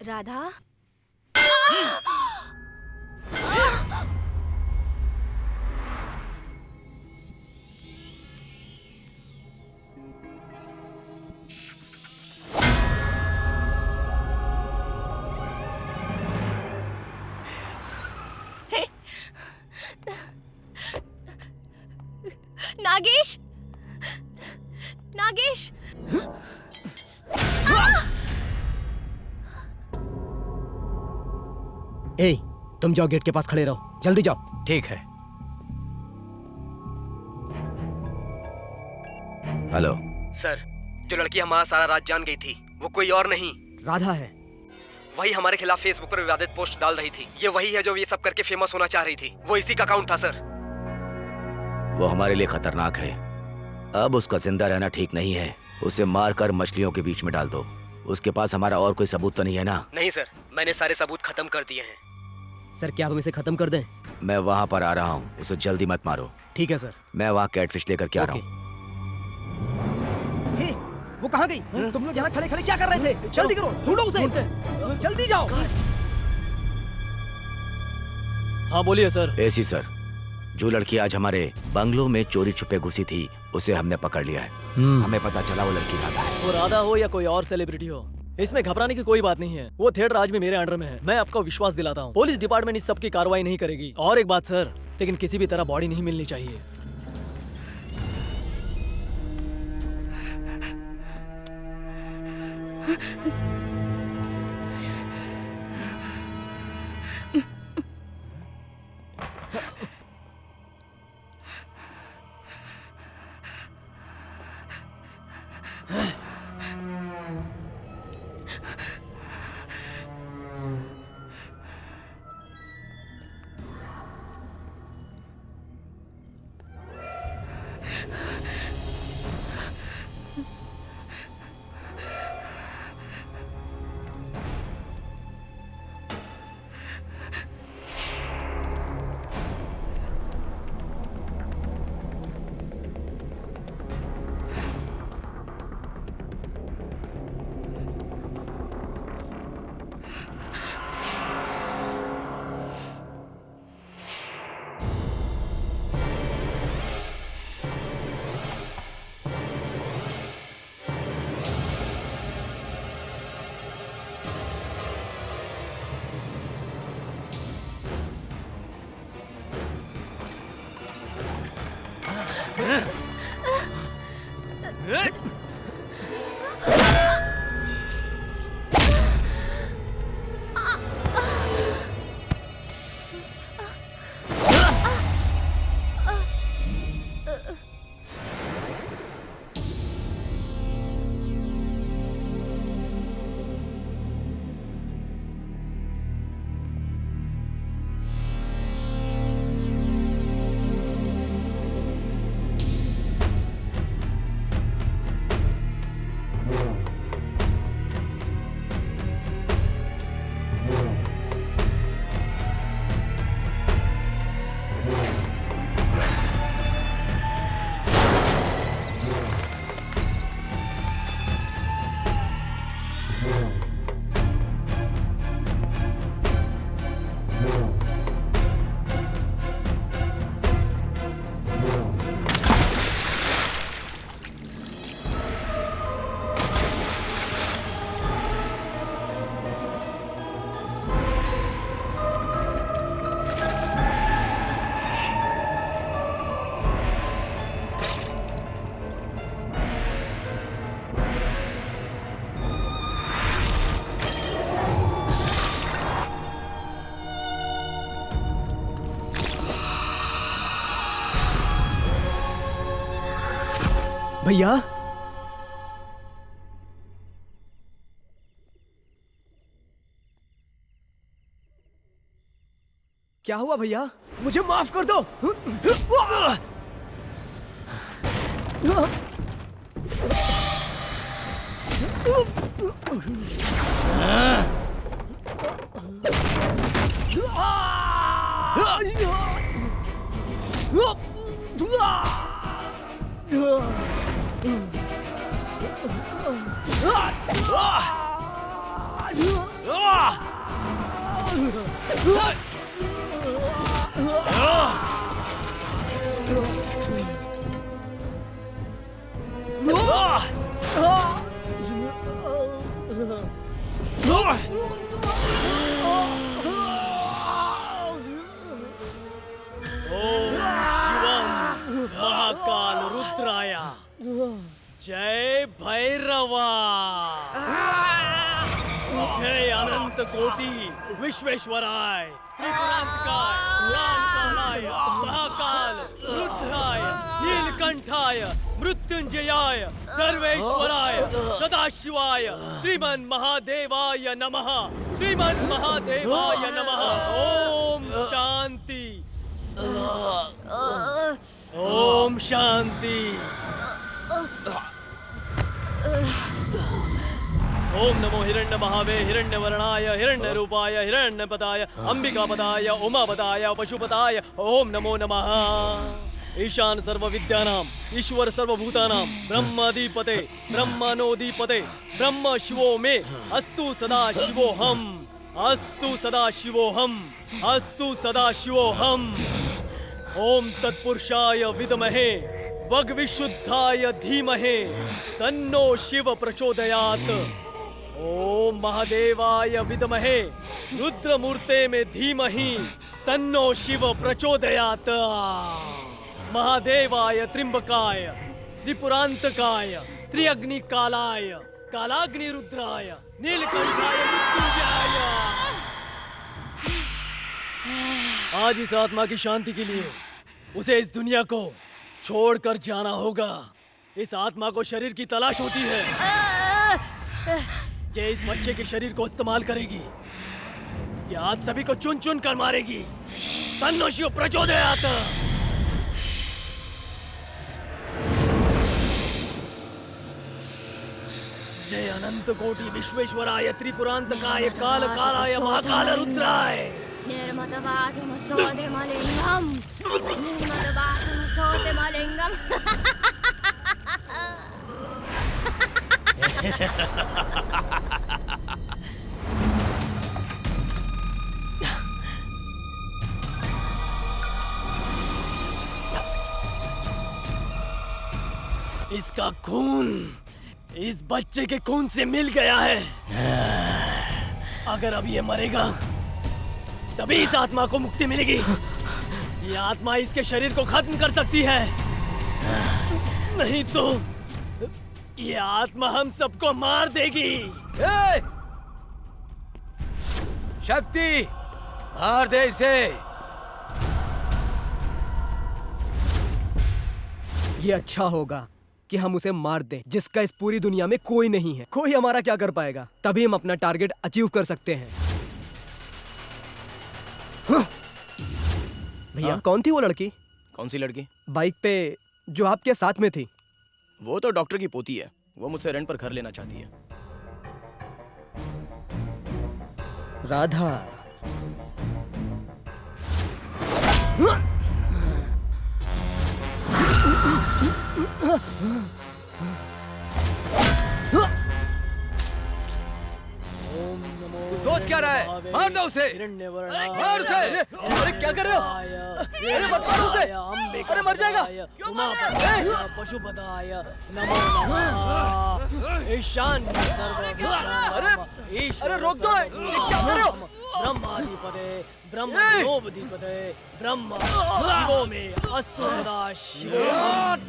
राधा? नागेश! नागेश! ए, तुम जाओ, गेट के पास खड़े रहो, जल्दी जाओ। ठीक है। हेलो सर, जो लड़की हमारा सारा राज जान गई थी, वो कोई और नहीं, राधा है। वही हमारे खिलाफ फेसबुक पर विवादित पोस्ट डाल रही थी। ये वही है जो ये सब करके फेमस होना चाह रही थी। वो इसी का अकाउंट था सर। वो हमारे लिए खतरनाक है। अब उसका जिंदा रहना ठीक नहीं है। उसे मारकर मछलियों के बीच में डाल दो। उसके पास हमारा और कोई सबूत तो नहीं है ना? नहीं सर, मैंने सारे सबूत खत्म कर दिए हैं। सर, क्या हम इसे खत्म कर दें? मैं वहाँ पर आ रहा हूँ, उसे जल्दी मत मारो। ठीक है सर। मैं वहाँ कैटफिश लेकर के आ रहा हूँ। वो कहाँ गई? तुम लोग यहाँ खड़े खड़े क्या कर रहे थे? जल्दी करो, ढूंढो उसे, जल्दी जाओ। हाँ बोलिए सर। एसी सर, जो लड़की आज हमारे बंगलों में चोरी छुपे घुसी थी, उसे हमने पकड़ लिया है। हमें पता चला वो लड़की राधा है। वो राधा हो या कोई और सेलिब्रिटी हो, इसमें घबराने की कोई बात नहीं है। वो थिएटर आज भी मेरे अंडर में है। मैं आपको विश्वास दिलाता हूँ, पुलिस डिपार्टमेंट इस सब की कार्रवाई नहीं करेगी। और एक बात सर, लेकिन किसी भी तरह बॉडी नहीं मिलनी चाहिए। भैया क्या हुआ भैया? मुझे माफ कर दो। महाकाल रुद्राया जय भैरवा जय अनंत कोटि विश्वेश्वराय त्रिपुरांतकाय रामकालाय महाकाल रुद्राय नीलकंठाय मृत्युंजयाय सर्वेश्वराय सदाशिवाय श्रीमन् महादेवाय नमः श्रीमन् महादेवाय नमः। ओम शांति ओम शांति। ओम नमो हिरण्य महावे हिरण्य वर्णाय हिरण्य रूपाय हिरण्यपदाय अंबिकापदाय उमापदाय पशुपताय ओम नमो नमः। ईशान सर्व विद्यानाम ईश्वर सर्वभूतानां ब्रह्माधिपते ब्रह्मणोधिपते ब्रह्म शिवो मे अस्तु सदा शिवोहम अस्तु सदा शिवोहम अस्तु सदा शिवोहम। ओम तत्पुरुषाय विद्महे भगविशुद्धाय धीमहि तन्नो शिव प्रचोदयात्। ओम महादेवाय विद्महे रुद्रमूर्ते में धीमहि तन्नो शिव प्रचोदयात्। महादेवाय त्र्यंबकाय त्रिपुरांतकाय त्रिअग्निकालाय कालाग्निरुद्राय नीलकंठाय मृत्युंजयाय। आज इस आत्मा की शांति के लिए उसे इस दुनिया को छोड़कर जाना होगा। इस आत्मा को शरीर की तलाश होती है कि इस बच्चे के शरीर को इस्तेमाल करेगी या आज सभी को चुन चुन कर मारेगी। तन्नो शिव प्रचोदयात्। जय अनंत कोटि विश्वेश्वराय त्रिपुरांतकाय काल कालाय महाकाल रुद्राय। निर्मतवादमसोदमलिंगम निर्मतवादमसोदमलिंगम। इसका खून इस बच्चे के खून से मिल गया है। अगर अब ये मरेगा तभी इस आत्मा को मुक्ति मिलेगी। ये आत्मा इसके शरीर को खत्म कर सकती है, नहीं तो ये आत्मा हम सबको मार देगी। शक्ति मार दे इसे। ये अच्छा होगा कि हम उसे मार दें, जिसका इस पूरी दुनिया में कोई नहीं है। कोई हमारा क्या कर पाएगा। तभी हम अपना टारगेट अचीव कर सकते हैं। भैया कौन थी वो लड़की? कौन सी लड़की? बाइक पे जो आपके साथ में थी। वो तो डॉक्टर की पोती है। वो मुझसे रेंट पर घर लेना चाहती है। राधा। तू सोच क्या रहा है? मार दो उसे। मार उसे। अरे क्या कर रहे हो? अरे मत मारो उसे। अरे मर जाएगा। पशुपताय नमो नमः। ईशान अरे रोक दो। क्या कर रहे हो? ब्रह्माधिपते ब्रह्मणोधिपते ब्रह्म शिवो में अस्तु सदा शिवोहम।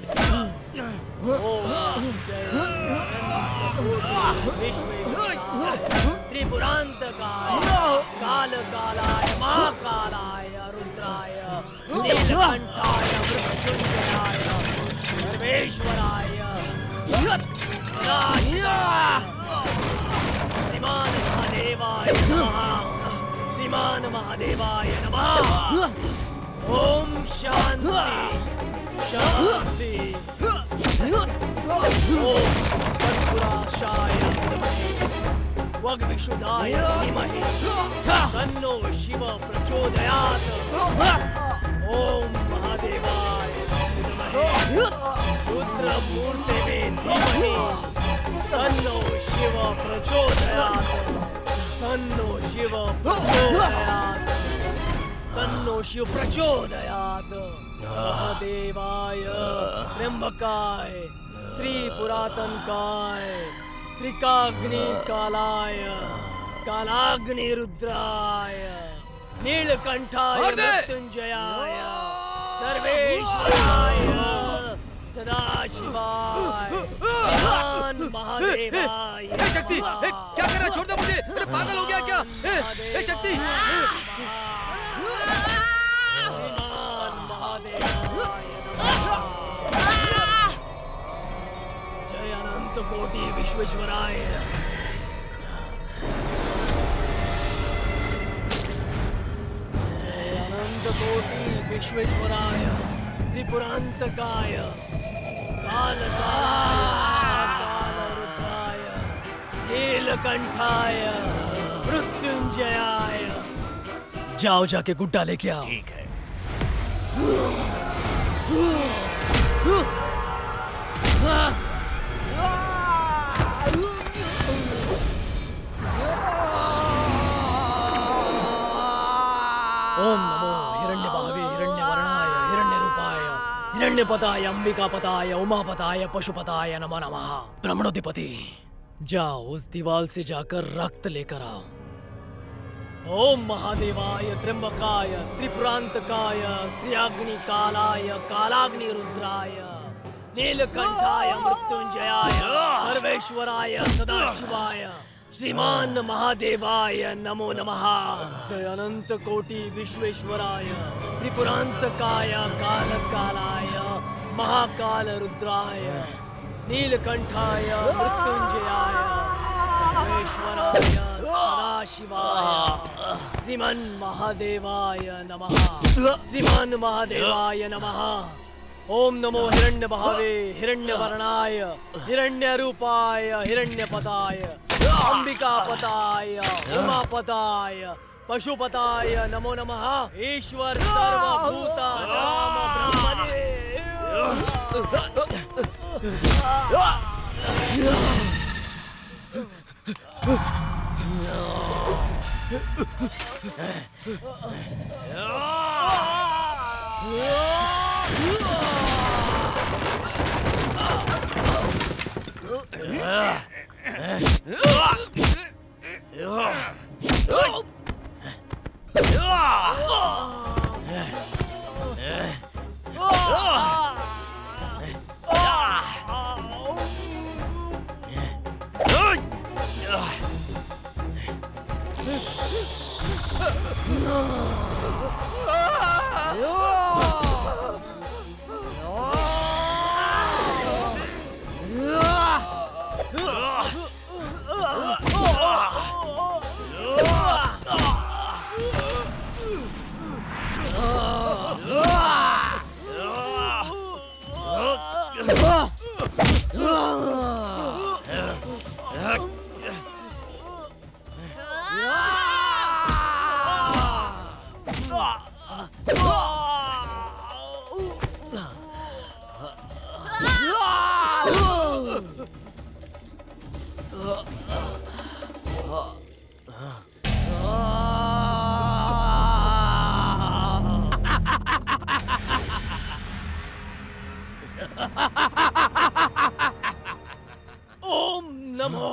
त्रिपुरांतकाय काल कालाय महाकालाय रुद्राय नीलकंठाय मृत्युंजयाय सर्वेश्वराय महादेवाय नमः श्रीमान महादेवाय नमः ओम शांति शांति ओम तत्पुरुषाय विद्महे वग्विशुद्धाय धीमहि तन्नो शिव प्रचोदयात् ओम महादेवाय विद्महे रुद्रमूर्तये धीमहि तन्नो शिव प्रचोदयात् तन्नो शिव प्रचोदयात् तन्नो शिव प्रचोदयात् महादेवाय त्र्यंबकाय त्रिपुरातनकाय त्रिकाग्नि कालाय कालाग्नि रुद्राय नीलकंठाय मृत्युंजयाय सर्वेश्वराय सदाशिवाय महान महादेवाय शक्ति क्या कर रहा है? छोड़ दे मुझे, अरे पागल हो गया क्या? शक्ति जय अनंत कोटि विश्वेश्वराय जय अनंत कोटि विश्वेश्वराय त्रिपुरांतकाय कालरुद्राय नीलकंठाय मृत्युंजयाय जाओ जाके गुड्डा लेके आओ। ठीक है। ओम नमो हिरण्यभावे हिरण्यवर्णाय हिरण्यरूपाय हिरण्यपताय अंबिकापताय उमापताय पशुपताय नमो नमः। ब्रह्मणोधिपति जाओ उस दीवार से जाकर रक्त लेकर आओ। ओम महादेवाय त्र्यंबकाय त्रिपुरांतकाय त्रियाग्निकालाय कालाग्नि रुद्राय नीलकंठाय मृत्युंजयाय सर्वेश्वराय सदाशिवाय श्रीमान महादेवाय नमो नमः। जय अनंत कोटि विश्वेश्वराय त्रिपुरांतकाय कालकालाय महाकाल रुद्राय नीलकंठाय मृत्युंजयाय सर्वेश्वराय सदाशिवाय श्रीमन महादेवाय नमः। श्रीमान महादेवाय नमः। ओम नमो हिरण्यभावे हिरण्यवर्णाय हिरण्यरूपाय हिरण्यपताय अंबिकापताय उमापताय पशुपताय नमो नमः। ईश्वर सर्वभूतानां ब्रह्मणे ओम नमो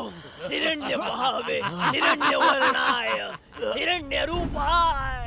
हिरण्यभावे हिरण्यवर्णाय हिरण्यरूपाय